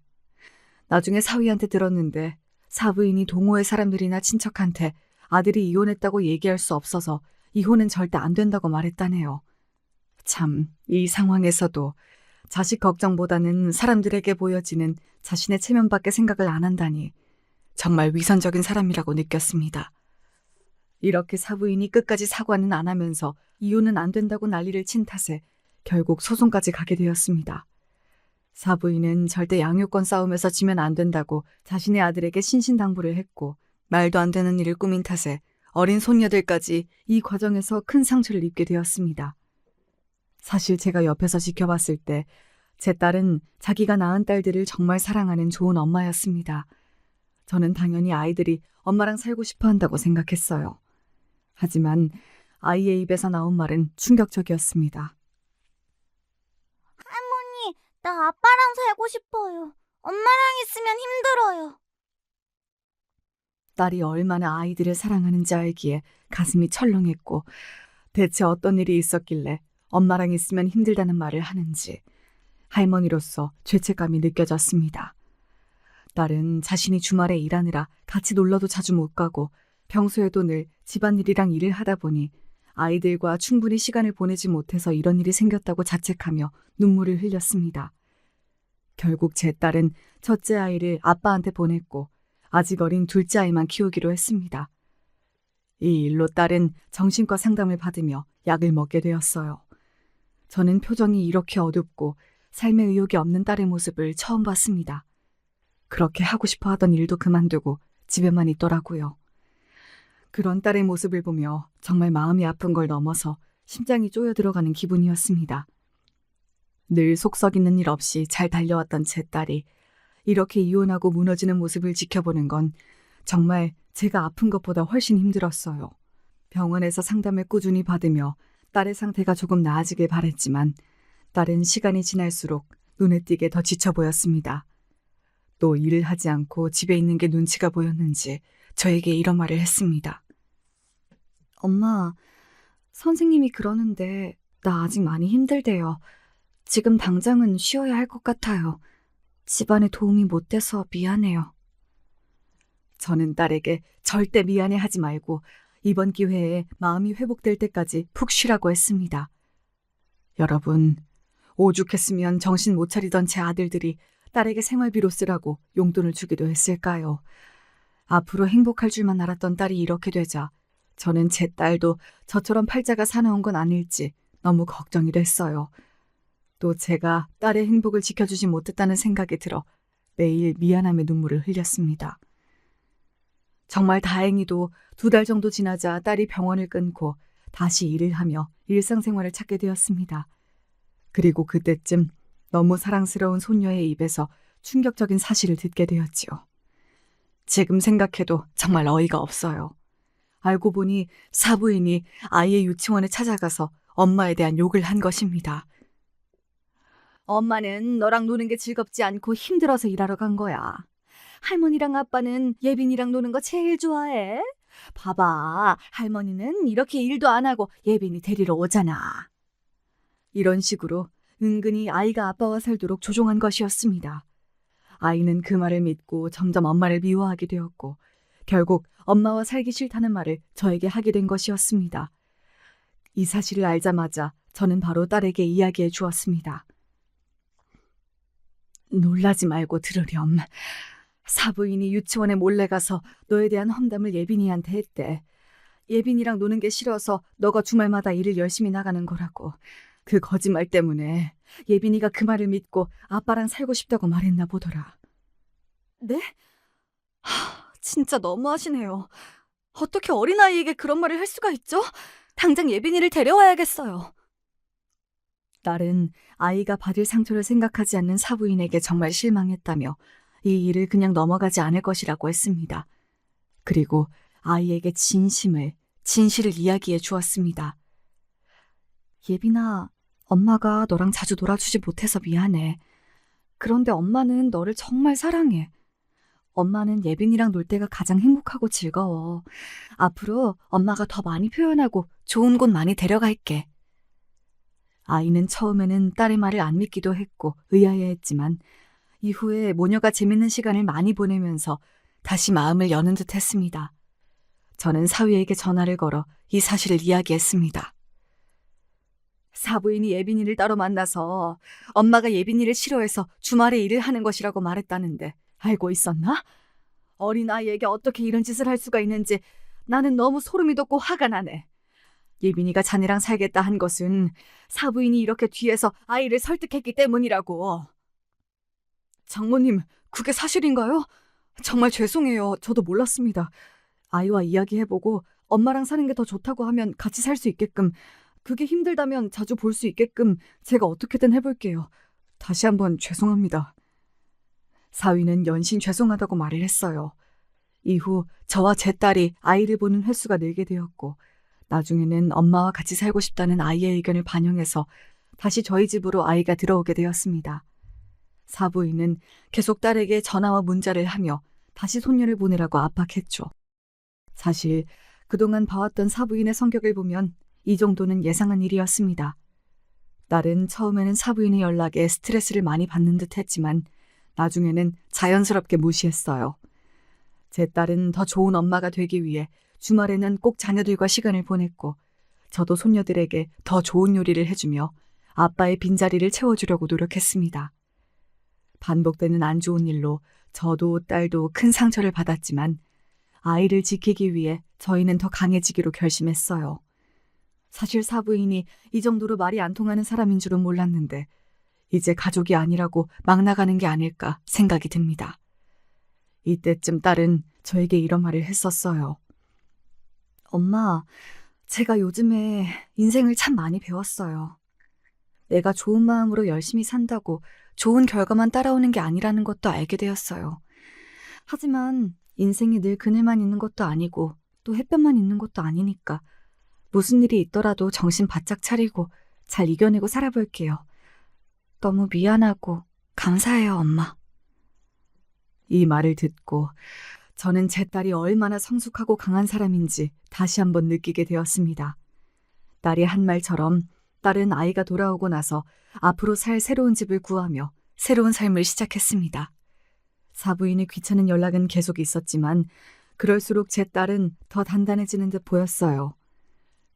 나중에 사위한테 들었는데 사부인이 동호회 사람들이나 친척한테 아들이 이혼했다고 얘기할 수 없어서 이혼은 절대 안 된다고 말했다네요. 참, 이 상황에서도 자식 걱정보다는 사람들에게 보여지는 자신의 체면밖에 생각을 안 한다니 정말 위선적인 사람이라고 느꼈습니다. 이렇게 사부인이 끝까지 사과는 안 하면서 이혼은 안 된다고 난리를 친 탓에 결국 소송까지 가게 되었습니다. 사부인은 절대 양육권 싸움에서 지면 안 된다고 자신의 아들에게 신신당부를 했고 말도 안 되는 일을 꾸민 탓에 어린 손녀들까지 이 과정에서 큰 상처를 입게 되었습니다. 사실 제가 옆에서 지켜봤을 때 제 딸은 자기가 낳은 딸들을 정말 사랑하는 좋은 엄마였습니다. 저는 당연히 아이들이 엄마랑 살고 싶어 한다고 생각했어요. 하지만 아이의 입에서 나온 말은 충격적이었습니다. 할머니, 나 아빠랑 살고 싶어요. 엄마랑 있으면 힘들어요. 딸이 얼마나 아이들을 사랑하는지 알기에 가슴이 철렁했고 대체 어떤 일이 있었길래 엄마랑 있으면 힘들다는 말을 하는지 할머니로서 죄책감이 느껴졌습니다. 딸은 자신이 주말에 일하느라 같이 놀러도 자주 못 가고 평소에도 늘 집안일이랑 일을 하다 보니 아이들과 충분히 시간을 보내지 못해서 이런 일이 생겼다고 자책하며 눈물을 흘렸습니다. 결국 제 딸은 첫째 아이를 아빠한테 보냈고 아직 어린 둘째 아이만 키우기로 했습니다. 이 일로 딸은 정신과 상담을 받으며 약을 먹게 되었어요. 저는 표정이 이렇게 어둡고 삶의 의욕이 없는 딸의 모습을 처음 봤습니다. 그렇게 하고 싶어 하던 일도 그만두고 집에만 있더라고요. 그런 딸의 모습을 보며 정말 마음이 아픈 걸 넘어서 심장이 쪼여 들어가는 기분이었습니다. 늘 속 썩이는 일 없이 잘 달려왔던 제 딸이 이렇게 이혼하고 무너지는 모습을 지켜보는 건 정말 제가 아픈 것보다 훨씬 힘들었어요. 병원에서 상담을 꾸준히 받으며 딸의 상태가 조금 나아지길 바랬지만 딸은 시간이 지날수록 눈에 띄게 더 지쳐 보였습니다. 또 일을 하지 않고 집에 있는 게 눈치가 보였는지 저에게 이런 말을 했습니다. 엄마, 선생님이 그러는데 나 아직 많이 힘들대요. 지금 당장은 쉬어야 할 것 같아요. 집안에 도움이 못 돼서 미안해요. 저는 딸에게 절대 미안해하지 말고 이번 기회에 마음이 회복될 때까지 푹 쉬라고 했습니다. 여러분, 오죽했으면 정신 못 차리던 제 아들들이 딸에게 생활비로 쓰라고 용돈을 주기도 했을까요? 앞으로 행복할 줄만 알았던 딸이 이렇게 되자 저는 제 딸도 저처럼 팔자가 사나운 건 아닐지 너무 걱정이 됐어요. 또 제가 딸의 행복을 지켜주지 못했다는 생각이 들어 매일 미안함의 눈물을 흘렸습니다. 정말 다행히도 2달 정도 지나자 딸이 병원을 끊고 다시 일을 하며 일상생활을 찾게 되었습니다. 그리고 그때쯤 너무 사랑스러운 손녀의 입에서 충격적인 사실을 듣게 되었지요. 지금 생각해도 정말 어이가 없어요. 알고 보니 사부인이 아이의 유치원에 찾아가서 엄마에 대한 욕을 한 것입니다. 엄마는 너랑 노는 게 즐겁지 않고 힘들어서 일하러 간 거야. 할머니랑 아빠는 예빈이랑 노는 거 제일 좋아해. 봐봐, 할머니는 이렇게 일도 안 하고 예빈이 데리러 오잖아. 이런 식으로 은근히 아이가 아빠와 살도록 조종한 것이었습니다. 아이는 그 말을 믿고 점점 엄마를 미워하게 되었고 결국 엄마와 살기 싫다는 말을 저에게 하게 된 것이었습니다. 이 사실을 알자마자 저는 바로 딸에게 이야기해 주었습니다. 놀라지 말고 들으렴. 사부인이 유치원에 몰래 가서 너에 대한 험담을 예빈이한테 했대. 예빈이랑 노는 게 싫어서 너가 주말마다 일을 열심히 나가는 거라고. 그 거짓말 때문에 예빈이가 그 말을 믿고 아빠랑 살고 싶다고 말했나 보더라. 네? 진짜 너무하시네요. 어떻게 어린아이에게 그런 말을 할 수가 있죠? 당장 예빈이를 데려와야겠어요. 딸은 아이가 받을 상처를 생각하지 않는 사부인에게 정말 실망했다며 이 일을 그냥 넘어가지 않을 것이라고 했습니다. 그리고 아이에게 진실을 이야기해 주었습니다. 예빈아, 엄마가 너랑 자주 놀아주지 못해서 미안해. 그런데 엄마는 너를 정말 사랑해. 엄마는 예빈이랑 놀 때가 가장 행복하고 즐거워. 앞으로 엄마가 더 많이 표현하고 좋은 곳 많이 데려갈게. 아이는 처음에는 딸의 말을 안 믿기도 했고 의아해했지만 이후에 모녀가 재밌는 시간을 많이 보내면서 다시 마음을 여는 듯 했습니다. 저는 사위에게 전화를 걸어 이 사실을 이야기했습니다. 사부인이 예빈이를 따로 만나서 엄마가 예빈이를 싫어해서 주말에 일을 하는 것이라고 말했다는데 알고 있었나? 어린아이에게 어떻게 이런 짓을 할 수가 있는지 나는 너무 소름이 돋고 화가 나네. 예빈이가 자네랑 살겠다 한 것은 사부인이 이렇게 뒤에서 아이를 설득했기 때문이라고. 장모님, 그게 사실인가요? 정말 죄송해요. 저도 몰랐습니다. 아이와 이야기해보고 엄마랑 사는 게 더 좋다고 하면 같이 살 수 있게끔, 그게 힘들다면 자주 볼 수 있게끔 제가 어떻게든 해볼게요. 다시 한번 죄송합니다. 사위는 연신 죄송하다고 말을 했어요. 이후 저와 제 딸이 아이를 보는 횟수가 늘게 되었고 나중에는 엄마와 같이 살고 싶다는 아이의 의견을 반영해서 다시 저희 집으로 아이가 들어오게 되었습니다. 사부인은 계속 딸에게 전화와 문자를 하며 다시 손녀를 보내라고 압박했죠. 사실 그동안 봐왔던 사부인의 성격을 보면 이 정도는 예상한 일이었습니다. 딸은 처음에는 사부인의 연락에 스트레스를 많이 받는 듯 했지만 나중에는 자연스럽게 무시했어요. 제 딸은 더 좋은 엄마가 되기 위해 주말에는 꼭 자녀들과 시간을 보냈고 저도 손녀들에게 더 좋은 요리를 해주며 아빠의 빈자리를 채워주려고 노력했습니다. 반복되는 안 좋은 일로 저도 딸도 큰 상처를 받았지만 아이를 지키기 위해 저희는 더 강해지기로 결심했어요. 사실 사부인이 이 정도로 말이 안 통하는 사람인 줄은 몰랐는데 이제 가족이 아니라고 막 나가는 게 아닐까 생각이 듭니다. 이때쯤 딸은 저에게 이런 말을 했었어요. 엄마, 제가 요즘에 인생을 참 많이 배웠어요. 내가 좋은 마음으로 열심히 산다고 좋은 결과만 따라오는 게 아니라는 것도 알게 되었어요. 하지만 인생이 늘 그늘만 있는 것도 아니고 또 햇볕만 있는 것도 아니니까 무슨 일이 있더라도 정신 바짝 차리고 잘 이겨내고 살아볼게요. 너무 미안하고 감사해요, 엄마. 이 말을 듣고 저는 제 딸이 얼마나 성숙하고 강한 사람인지 다시 한번 느끼게 되었습니다. 딸이 한 말처럼 딸은 아이가 돌아오고 나서 앞으로 살 새로운 집을 구하며 새로운 삶을 시작했습니다. 사부인의 귀찮은 연락은 계속 있었지만 그럴수록 제 딸은 더 단단해지는 듯 보였어요.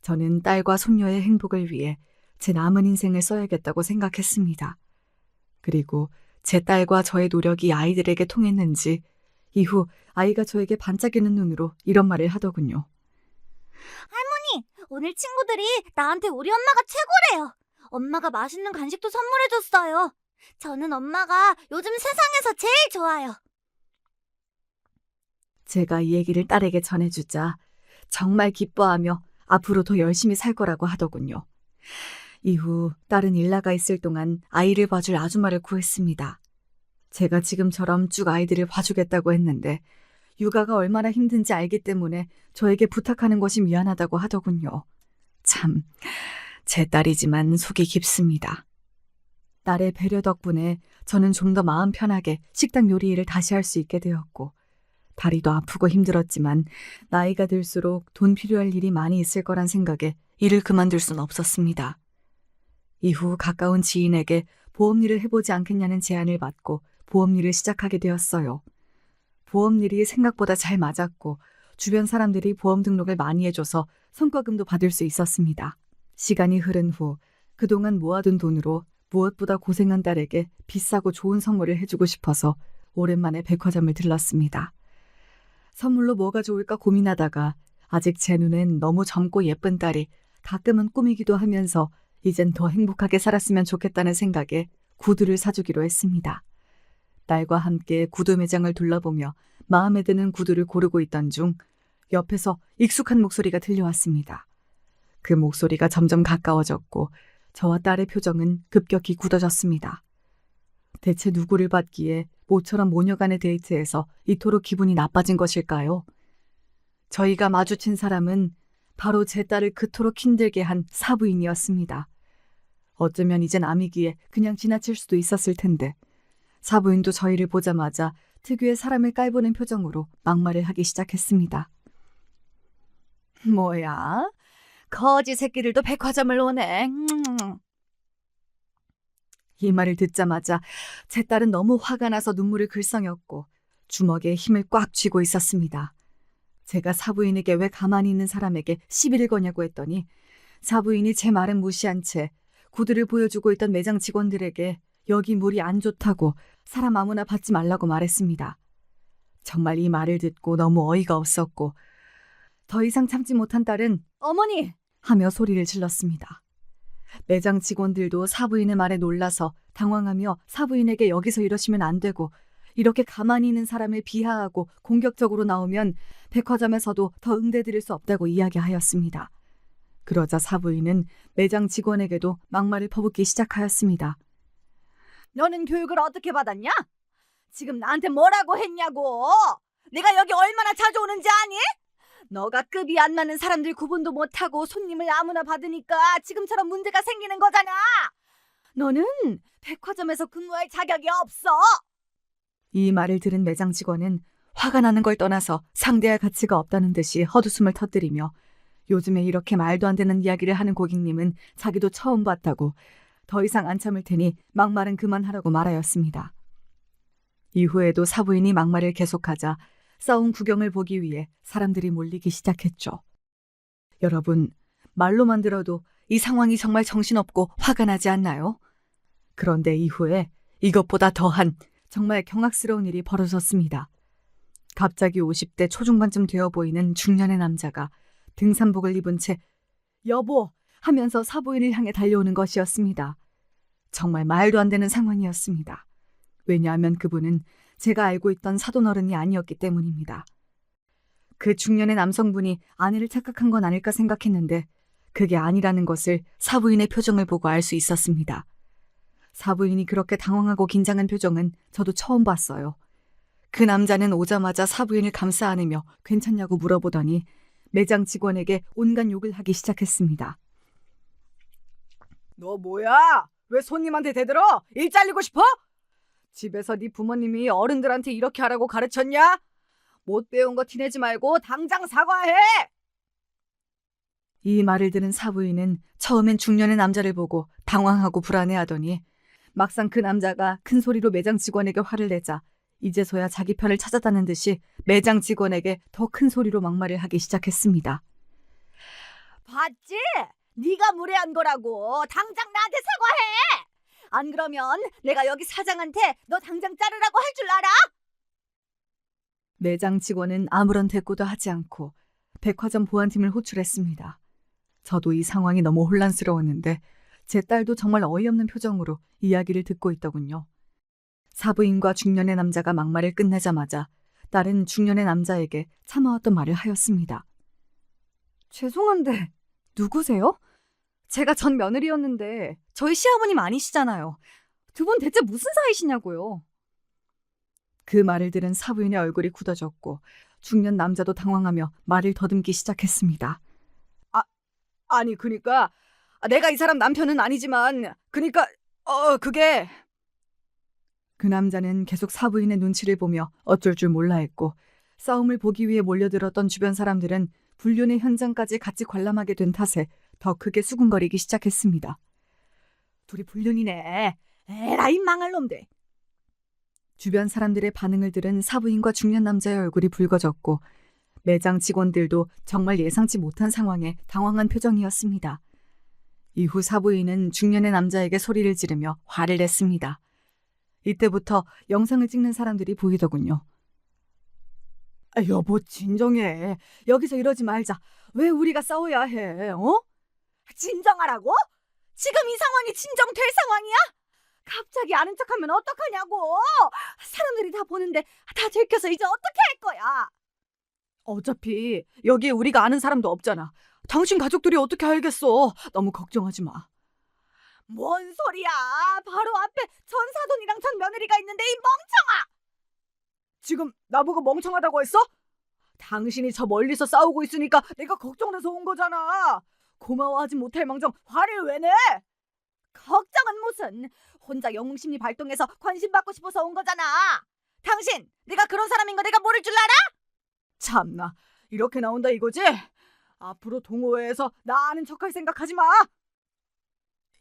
저는 딸과 손녀의 행복을 위해 제 남은 인생을 써야겠다고 생각했습니다. 그리고 제 딸과 저의 노력이 아이들에게 통했는지 이후 아이가 저에게 반짝이는 눈으로 이런 말을 하더군요. 할머니, 오늘 친구들이 나한테 우리 엄마가 최고래요. 엄마가 맛있는 간식도 선물해줬어요. 저는 엄마가 요즘 세상에서 제일 좋아요. 제가 이 얘기를 딸에게 전해주자 정말 기뻐하며 앞으로 더 열심히 살 거라고 하더군요. 이후 딸은 일 나가 있을 동안 아이를 봐줄 아주마를 구했습니다. 제가 지금처럼 쭉 아이들을 봐주겠다고 했는데 육아가 얼마나 힘든지 알기 때문에 저에게 부탁하는 것이 미안하다고 하더군요. 참, 제 딸이지만 속이 깊습니다. 딸의 배려 덕분에 저는 좀 더 마음 편하게 식당 요리 일을 다시 할 수 있게 되었고 다리도 아프고 힘들었지만 나이가 들수록 돈 필요할 일이 많이 있을 거란 생각에 일을 그만둘 순 없었습니다. 이후 가까운 지인에게 보험 일을 해보지 않겠냐는 제안을 받고 보험 일을 시작하게 되었어요. 보험 일이 생각보다 잘 맞았고 주변 사람들이 보험 등록을 많이 해줘서 성과금도 받을 수 있었습니다. 시간이 흐른 후 그동안 모아둔 돈으로 무엇보다 고생한 딸에게 비싸고 좋은 선물을 해주고 싶어서 오랜만에 백화점을 들렀습니다. 선물로 뭐가 좋을까 고민하다가 아직 제 눈엔 너무 젊고 예쁜 딸이 가끔은 꾸미기도 하면서 이젠 더 행복하게 살았으면 좋겠다는 생각에 구두를 사주기로 했습니다. 딸과 함께 구두 매장을 둘러보며 마음에 드는 구두를 고르고 있던 중 옆에서 익숙한 목소리가 들려왔습니다. 그 목소리가 점점 가까워졌고 저와 딸의 표정은 급격히 굳어졌습니다. 대체 누구를 받기에 모처럼 모녀간의 데이트에서 이토록 기분이 나빠진 것일까요? 저희가 마주친 사람은 바로 제 딸을 그토록 힘들게 한 사부인이었습니다. 어쩌면 이젠 암이기에 그냥 지나칠 수도 있었을 텐데 사부인도 저희를 보자마자 특유의 사람을 깔보는 표정으로 막말을 하기 시작했습니다. 뭐야? 거지 새끼들도 백화점을 오네. 이 말을 듣자마자 제 딸은 너무 화가 나서 눈물을 글썽였고 주먹에 힘을 꽉 쥐고 있었습니다. 제가 사부인에게 왜 가만히 있는 사람에게 시비를 거냐고 했더니 사부인이 제 말은 무시한 채 구두를 보여주고 있던 매장 직원들에게 여기 물이 안 좋다고 사람 아무나 받지 말라고 말했습니다. 정말 이 말을 듣고 너무 어이가 없었고 더 이상 참지 못한 딸은 어머니! 하며 소리를 질렀습니다. 매장 직원들도 사부인의 말에 놀라서 당황하며 사부인에게 여기서 이러시면 안 되고 이렇게 가만히 있는 사람을 비하하고 공격적으로 나오면 백화점에서도 더 응대드릴 수 없다고 이야기하였습니다. 그러자 사부인은 매장 직원에게도 막말을 퍼붓기 시작하였습니다. 너는 교육을 어떻게 받았냐? 지금 나한테 뭐라고 했냐고! 내가 여기 얼마나 자주 오는지 아니? 너가 급이 안 맞는 사람들 구분도 못하고 손님을 아무나 받으니까 지금처럼 문제가 생기는 거잖아. 너는 백화점에서 근무할 자격이 없어. 이 말을 들은 매장 직원은 화가 나는 걸 떠나서 상대할 가치가 없다는 듯이 헛웃음을 터뜨리며 요즘에 이렇게 말도 안 되는 이야기를 하는 고객님은 자기도 처음 봤다고 더 이상 안 참을 테니 막말은 그만하라고 말하였습니다. 이후에도 사부인이 막말을 계속하자 싸움 구경을 보기 위해 사람들이 몰리기 시작했죠. 여러분, 말로만 들어도 이 상황이 정말 정신없고 화가 나지 않나요? 그런데 이후에 이것보다 더한 정말 경악스러운 일이 벌어졌습니다. 갑자기 50대 초중반쯤 되어 보이는 중년의 남자가 등산복을 입은 채 여보! 하면서 사부인을 향해 달려오는 것이었습니다. 정말 말도 안 되는 상황이었습니다. 왜냐하면 그분은 제가 알고 있던 사돈어른이 아니었기 때문입니다. 그 중년의 남성분이 아내를 착각한 건 아닐까 생각했는데 그게 아니라는 것을 사부인의 표정을 보고 알 수 있었습니다. 사부인이 그렇게 당황하고 긴장한 표정은 저도 처음 봤어요. 그 남자는 오자마자 사부인을 감싸 안으며 괜찮냐고 물어보더니 매장 직원에게 온갖 욕을 하기 시작했습니다. 너 뭐야? 왜 손님한테 대들어? 일 잘리고 싶어? 집에서 네 부모님이 어른들한테 이렇게 하라고 가르쳤냐? 못 배운 거 티내지 말고 당장 사과해! 이 말을 들은 사부인은 처음엔 중년의 남자를 보고 당황하고 불안해하더니 막상 그 남자가 큰 소리로 매장 직원에게 화를 내자 이제서야 자기 편을 찾았다는 듯이 매장 직원에게 더 큰 소리로 막말을 하기 시작했습니다. 봤지? 네가 무례한 거라고. 당장 나한테 사과해. 안 그러면 내가 여기 사장한테 너 당장 자르라고 할 줄 알아? 매장 직원은 아무런 대꾸도 하지 않고 백화점 보안팀을 호출했습니다. 저도 이 상황이 너무 혼란스러웠는데 제 딸도 정말 어이없는 표정으로 이야기를 듣고 있더군요. 사부인과 중년의 남자가 막말을 끝내자마자 딸은 중년의 남자에게 참아왔던 말을 하였습니다. 죄송한데 누구세요? 제가 전 며느리였는데 저희 시아버님 아니시잖아요. 두 분 대체 무슨 사이시냐고요. 그 말을 들은 사부인의 얼굴이 굳어졌고 중년 남자도 당황하며 말을 더듬기 시작했습니다. 아니 그러니까 내가 이 사람 남편은 아니지만 그러니까 그게... 그 남자는 계속 사부인의 눈치를 보며 어쩔 줄 몰라 했고 싸움을 보기 위해 몰려들었던 주변 사람들은 불륜의 현장까지 같이 관람하게 된 탓에 더 크게 수군거리기 시작했습니다. 둘이 불륜이네. 에라이 망할 놈들. 주변 사람들의 반응을 들은 사부인과 중년 남자의 얼굴이 붉어졌고 매장 직원들도 정말 예상치 못한 상황에 당황한 표정이었습니다. 이후 사부인은 중년의 남자에게 소리를 지르며 화를 냈습니다. 이때부터 영상을 찍는 사람들이 보이더군요. 여보 진정해. 여기서 이러지 말자. 왜 우리가 싸워야 해? 진정하라고? 지금 이 상황이 진정될 상황이야? 갑자기 아는 척하면 어떡하냐고. 사람들이 다 보는데 다 들켜서 이제 어떻게 할 거야? 어차피 여기에 우리가 아는 사람도 없잖아. 당신 가족들이 어떻게 알겠어. 너무 걱정하지 마. 뭔 소리야. 바로 앞에 전 사돈이랑 전 며느리가 있는데 이 멍청아. 지금 나보고 멍청하다고 했어? 당신이 저 멀리서 싸우고 있으니까 내가 걱정돼서 온 거잖아. 고마워하지 못할 망정 화를 왜 내? 걱정은 무슨. 혼자 영웅심리 발동해서 관심 받고 싶어서 온 거잖아. 당신 내가 그런 사람인 거 내가 모를 줄 알아? 참나 이렇게 나온다 이거지? 앞으로 동호회에서 나 아는 척할 생각하지 마.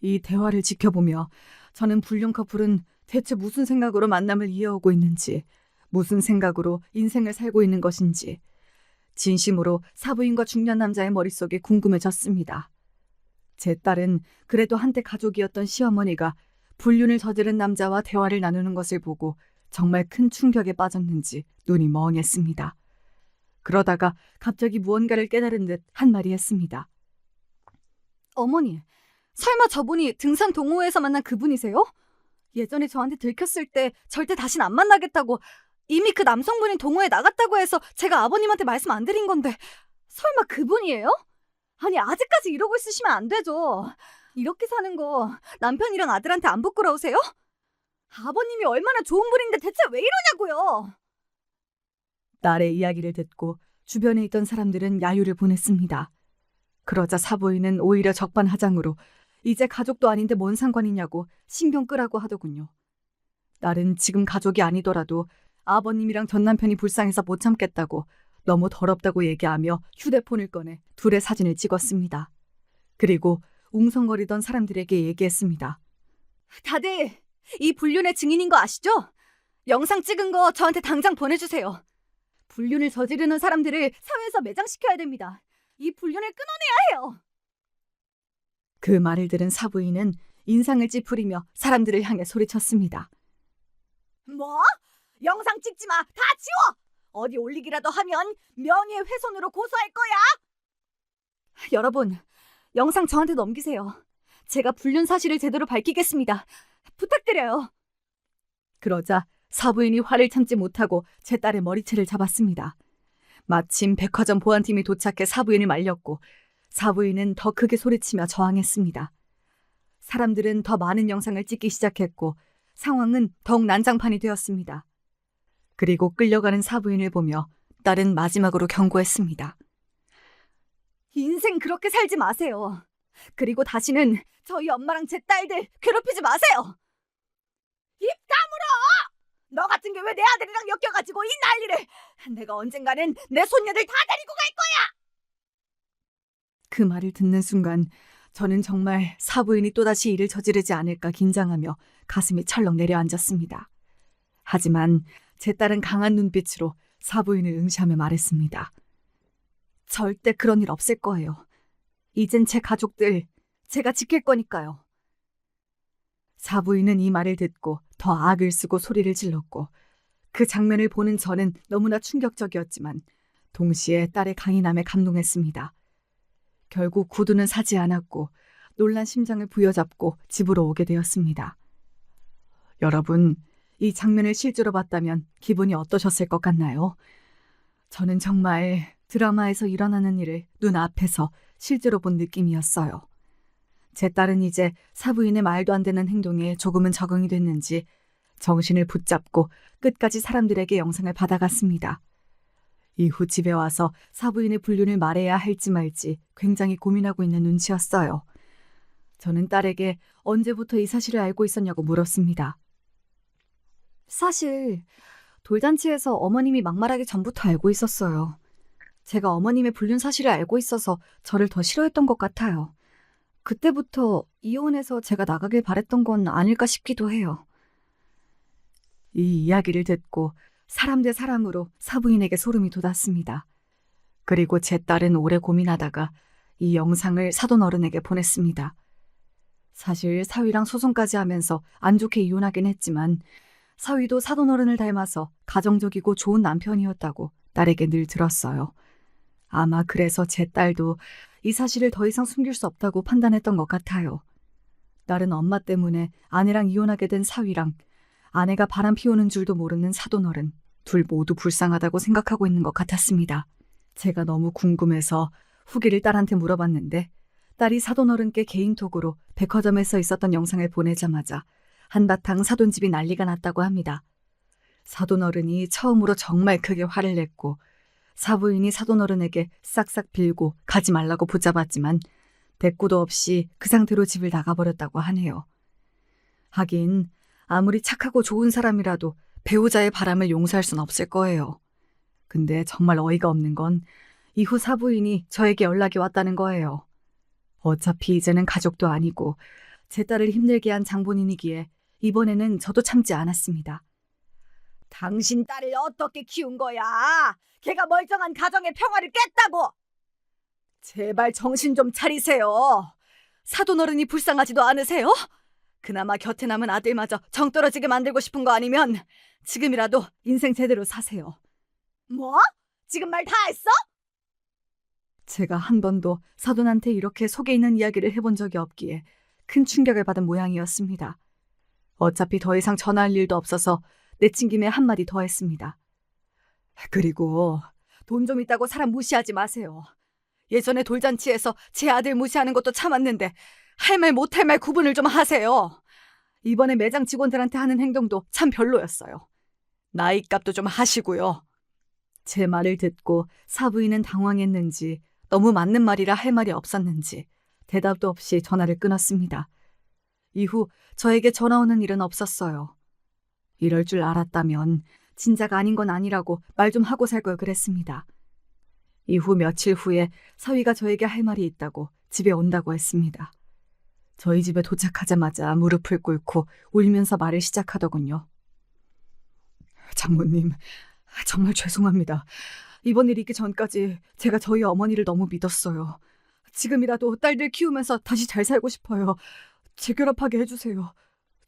이 대화를 지켜보며 저는 불륜 커플은 대체 무슨 생각으로 만남을 이어오고 있는지, 무슨 생각으로 인생을 살고 있는 것인지 진심으로 사부인과 중년 남자의 머릿속이 궁금해졌습니다. 제 딸은 그래도 한때 가족이었던 시어머니가 불륜을 저지른 남자와 대화를 나누는 것을 보고 정말 큰 충격에 빠졌는지 눈이 멍했습니다. 그러다가 갑자기 무언가를 깨달은 듯 한마디 했습니다. 어머니, 설마 저분이 등산 동호회에서 만난 그분이세요? 예전에 저한테 들켰을 때 절대 다신 안 만나겠다고 이미 그 남성분이 동호회 나갔다고 해서 제가 아버님한테 말씀 안 드린 건데 설마 그분이에요? 아니 아직까지 이러고 있으시면 안 되죠. 이렇게 사는 거 남편이랑 아들한테 안 부끄러우세요? 아버님이 얼마나 좋은 분인데 대체 왜 이러냐고요. 딸의 이야기를 듣고 주변에 있던 사람들은 야유를 보냈습니다. 그러자 사부인은 오히려 적반하장으로 이제 가족도 아닌데 뭔 상관이냐고 신경 끄라고 하더군요. 딸은 지금 가족이 아니더라도 아버님이랑 전 남편이 불쌍해서 못 참겠다고 너무 더럽다고 얘기하며 휴대폰을 꺼내 둘의 사진을 찍었습니다. 그리고 웅성거리던 사람들에게 얘기했습니다. 다들 이 불륜의 증인인 거 아시죠? 영상 찍은 거 저한테 당장 보내주세요. 불륜을 저지르는 사람들을 사회에서 매장시켜야 됩니다. 이 불륜을 끊어내야 해요. 그 말을 들은 사부인은 인상을 찌푸리며 사람들을 향해 소리쳤습니다. 뭐? 영상 찍지 마! 다 지워! 어디 올리기라도 하면 명예훼손으로 고소할 거야! 여러분, 영상 저한테 넘기세요. 제가 불륜 사실을 제대로 밝히겠습니다. 부탁드려요. 그러자 사부인이 화를 참지 못하고 제 딸의 머리채를 잡았습니다. 마침 백화점 보안팀이 도착해 사부인을 말렸고 사부인은 더 크게 소리치며 저항했습니다. 사람들은 더 많은 영상을 찍기 시작했고 상황은 더욱 난장판이 되었습니다. 그리고 끌려가는 사부인을 보며 딸은 마지막으로 경고했습니다. 인생 그렇게 살지 마세요. 그리고 다시는 저희 엄마랑 제 딸들 괴롭히지 마세요. 입 다물어! 너 같은 게 왜 내 아들이랑 엮여가지고 이 난리를! 내가 언젠가는 내 손녀들 다 데리고 갈 거야! 그 말을 듣는 순간 저는 정말 사부인이 또다시 일을 저지르지 않을까 긴장하며 가슴이 철렁 내려앉았습니다. 하지만 제 딸은 강한 눈빛으로 사부인을 응시하며 말했습니다. 절대 그런 일 없을 거예요. 이젠 제 가족들 제가 지킬 거니까요. 사부인은 이 말을 듣고 더 악을 쓰고 소리를 질렀고 그 장면을 보는 저는 너무나 충격적이었지만 동시에 딸의 강인함에 감동했습니다. 결국 구두는 사지 않았고 놀란 심장을 부여잡고 집으로 오게 되었습니다. 여러분, 이 장면을 실제로 봤다면 기분이 어떠셨을 것 같나요? 저는 정말 드라마에서 일어나는 일을 눈앞에서 실제로 본 느낌이었어요. 제 딸은 이제 사부인의 말도 안 되는 행동에 조금은 적응이 됐는지 정신을 붙잡고 끝까지 사람들에게 영상을 받아갔습니다. 이후 집에 와서 사부인의 불륜을 말해야 할지 말지 굉장히 고민하고 있는 눈치였어요. 저는 딸에게 언제부터 이 사실을 알고 있었냐고 물었습니다. 사실 돌잔치에서 어머님이 막말하기 전부터 알고 있었어요. 제가 어머님의 불륜 사실을 알고 있어서 저를 더 싫어했던 것 같아요. 그때부터 이혼해서 제가 나가길 바랬던 건 아닐까 싶기도 해요. 이 이야기를 듣고 사람 대 사람으로 사부인에게 소름이 돋았습니다. 그리고 제 딸은 오래 고민하다가 이 영상을 사돈 어른에게 보냈습니다. 사실 사위랑 소송까지 하면서 안 좋게 이혼하긴 했지만 사위도 사돈 어른을 닮아서 가정적이고 좋은 남편이었다고 딸에게 늘 들었어요. 아마 그래서 제 딸도 이 사실을 더 이상 숨길 수 없다고 판단했던 것 같아요. 딸은 엄마 때문에 아내랑 이혼하게 된 사위랑 아내가 바람 피우는 줄도 모르는 사돈 어른 둘 모두 불쌍하다고 생각하고 있는 것 같았습니다. 제가 너무 궁금해서 후기를 딸한테 물어봤는데 딸이 사돈 어른께 개인톡으로 백화점에서 있었던 영상을 보내자마자 한바탕 사돈집이 난리가 났다고 합니다. 사돈 어른이 처음으로 정말 크게 화를 냈고 사부인이 사돈 어른에게 싹싹 빌고 가지 말라고 붙잡았지만 대꾸도 없이 그 상태로 집을 나가버렸다고 하네요. 하긴 아무리 착하고 좋은 사람이라도 배우자의 바람을 용서할 순 없을 거예요. 근데 정말 어이가 없는 건 이후 사부인이 저에게 연락이 왔다는 거예요. 어차피 이제는 가족도 아니고 제 딸을 힘들게 한 장본인이기에 이번에는 저도 참지 않았습니다. 당신 딸을 어떻게 키운 거야? 걔가 멀쩡한 가정의 평화를 깼다고! 제발 정신 좀 차리세요. 사돈 어른이 불쌍하지도 않으세요? 그나마 곁에 남은 아들마저 정 떨어지게 만들고 싶은 거 아니면 지금이라도 인생 제대로 사세요. 뭐? 지금 말 다 했어? 제가 한 번도 사돈한테 이렇게 속에 있는 이야기를 해본 적이 없기에 큰 충격을 받은 모양이었습니다. 어차피 더 이상 전화할 일도 없어서 내친 김에 한마디 더 했습니다. 그리고 돈 좀 있다고 사람 무시하지 마세요. 예전에 돌잔치에서 제 아들 무시하는 것도 참았는데 할 말 못할 말 구분을 좀 하세요. 이번에 매장 직원들한테 하는 행동도 참 별로였어요. 나이값도 좀 하시고요. 제 말을 듣고 사부인은 당황했는지 너무 맞는 말이라 할 말이 없었는지 대답도 없이 전화를 끊었습니다. 이후 저에게 전화 오는 일은 없었어요. 이럴 줄 알았다면 진작 아닌 건 아니라고 말 좀 하고 살 걸 그랬습니다. 이후 며칠 후에 사위가 저에게 할 말이 있다고 집에 온다고 했습니다. 저희 집에 도착하자마자 무릎을 꿇고 울면서 말을 시작하더군요. 장모님, 정말 죄송합니다. 이번 일이 있기 전까지 제가 저희 어머니를 너무 믿었어요. 지금이라도 딸들 키우면서 다시 잘 살고 싶어요. 재결합하게 해주세요.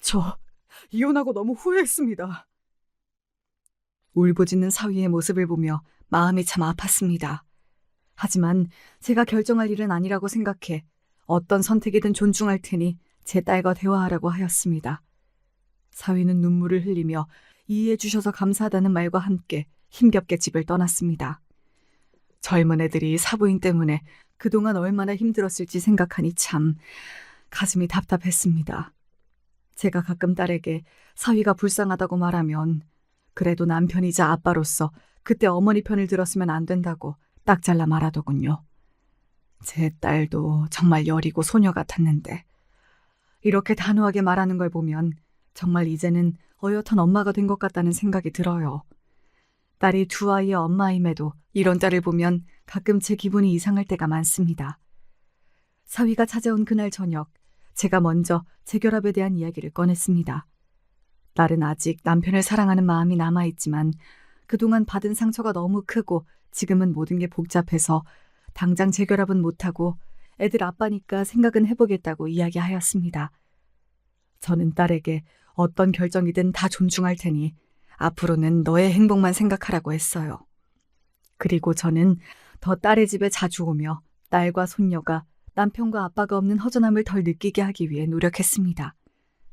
저 이혼하고 너무 후회했습니다. 울부짖는 사위의 모습을 보며 마음이 참 아팠습니다. 하지만 제가 결정할 일은 아니라고 생각해 어떤 선택이든 존중할 테니 제 딸과 대화하라고 하였습니다. 사위는 눈물을 흘리며 이해해 주셔서 감사하다는 말과 함께 힘겹게 집을 떠났습니다. 젊은 애들이 사부인 때문에 그동안 얼마나 힘들었을지 생각하니 참 가슴이 답답했습니다. 제가 가끔 딸에게 사위가 불쌍하다고 말하면 그래도 남편이자 아빠로서 그때 어머니 편을 들었으면 안 된다고 딱 잘라 말하더군요. 제 딸도 정말 여리고 소녀 같았는데 이렇게 단호하게 말하는 걸 보면 정말 이제는 어엿한 엄마가 된 것 같다는 생각이 들어요. 딸이 두 아이의 엄마임에도 이런 딸을 보면 가끔 제 기분이 이상할 때가 많습니다. 사위가 찾아온 그날 저녁, 제가 먼저 재결합에 대한 이야기를 꺼냈습니다. 딸은 아직 남편을 사랑하는 마음이 남아있지만 그동안 받은 상처가 너무 크고 지금은 모든 게 복잡해서 당장 재결합은 못하고 애들 아빠니까 생각은 해보겠다고 이야기하였습니다. 저는 딸에게 어떤 결정이든 다 존중할 테니 앞으로는 너의 행복만 생각하라고 했어요. 그리고 저는 더 딸의 집에 자주 오며 딸과 손녀가 남편과 아빠가 없는 허전함을 덜 느끼게 하기 위해 노력했습니다.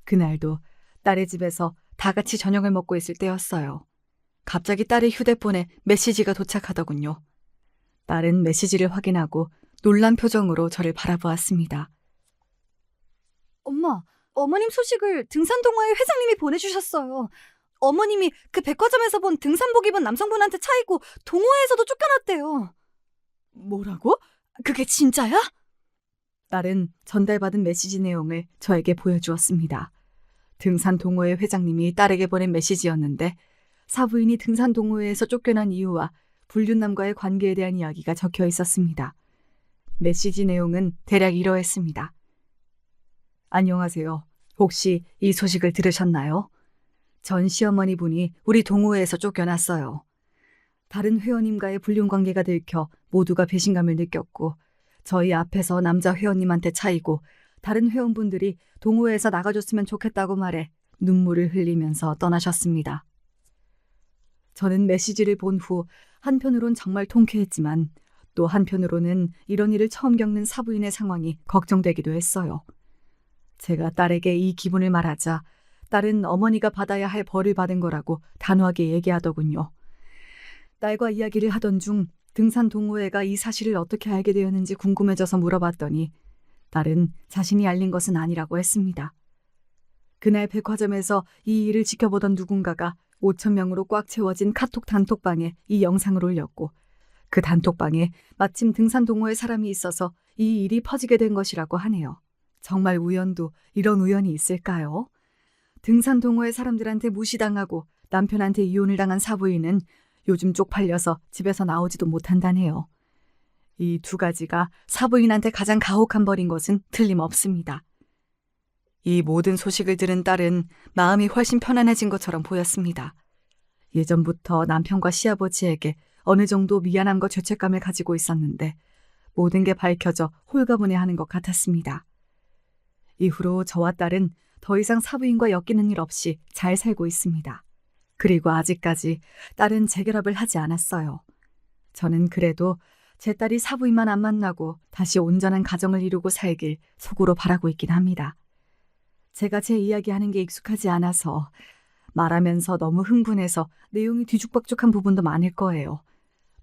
그날도 딸의 집에서 다 같이 저녁을 먹고 있을 때였어요. 갑자기 딸의 휴대폰에 메시지가 도착하더군요. 딸은 메시지를 확인하고 놀란 표정으로 저를 바라보았습니다. 엄마, 어머님 소식을 등산동호회 회장님이 보내주셨어요. 어머님이 그 백화점에서 본 등산복 입은 남성분한테 차이고 동호회에서도 쫓겨났대요. 뭐라고? 그게 진짜야? 딸은 전달받은 메시지 내용을 저에게 보여주었습니다. 등산 동호회 회장님이 딸에게 보낸 메시지였는데 사부인이 등산 동호회에서 쫓겨난 이유와 불륜남과의 관계에 대한 이야기가 적혀 있었습니다. 메시지 내용은 대략 이러했습니다. 안녕하세요. 혹시 이 소식을 들으셨나요? 전 시어머니 분이 우리 동호회에서 쫓겨났어요. 다른 회원님과의 불륜 관계가 들켜 모두가 배신감을 느꼈고 저희 앞에서 남자 회원님한테 차이고 다른 회원분들이 동호회에서 나가줬으면 좋겠다고 말해 눈물을 흘리면서 떠나셨습니다. 저는 메시지를 본 후 한편으론 정말 통쾌했지만 또 한편으로는 이런 일을 처음 겪는 사부인의 상황이 걱정되기도 했어요. 제가 딸에게 이 기분을 말하자 딸은 어머니가 받아야 할 벌을 받은 거라고 단호하게 얘기하더군요. 딸과 이야기를 하던 중 등산 동호회가 이 사실을 어떻게 알게 되었는지 궁금해져서 물어봤더니 딸은 자신이 알린 것은 아니라고 했습니다. 그날 백화점에서 이 일을 지켜보던 누군가가 5,000명으로 꽉 채워진 카톡 단톡방에 이 영상을 올렸고 그 단톡방에 마침 등산 동호회 사람이 있어서 이 일이 퍼지게 된 것이라고 하네요. 정말 우연도 이런 우연이 있을까요? 등산 동호회 사람들한테 무시당하고 남편한테 이혼을 당한 사부인은 요즘 쪽팔려서 집에서 나오지도 못한다네요. 이 두 가지가 사부인한테 가장 가혹한 벌인 것은 틀림없습니다. 이 모든 소식을 들은 딸은 마음이 훨씬 편안해진 것처럼 보였습니다. 예전부터 남편과 시아버지에게 어느 정도 미안함과 죄책감을 가지고 있었는데 모든 게 밝혀져 홀가분해하는 것 같았습니다. 이후로 저와 딸은 더 이상 사부인과 엮이는 일 없이 잘 살고 있습니다. 그리고 아직까지 딸은 재결합을 하지 않았어요. 저는 그래도 제 딸이 사부인만 안 만나고 다시 온전한 가정을 이루고 살길 속으로 바라고 있긴 합니다. 제가 제 이야기하는 게 익숙하지 않아서 말하면서 너무 흥분해서 내용이 뒤죽박죽한 부분도 많을 거예요.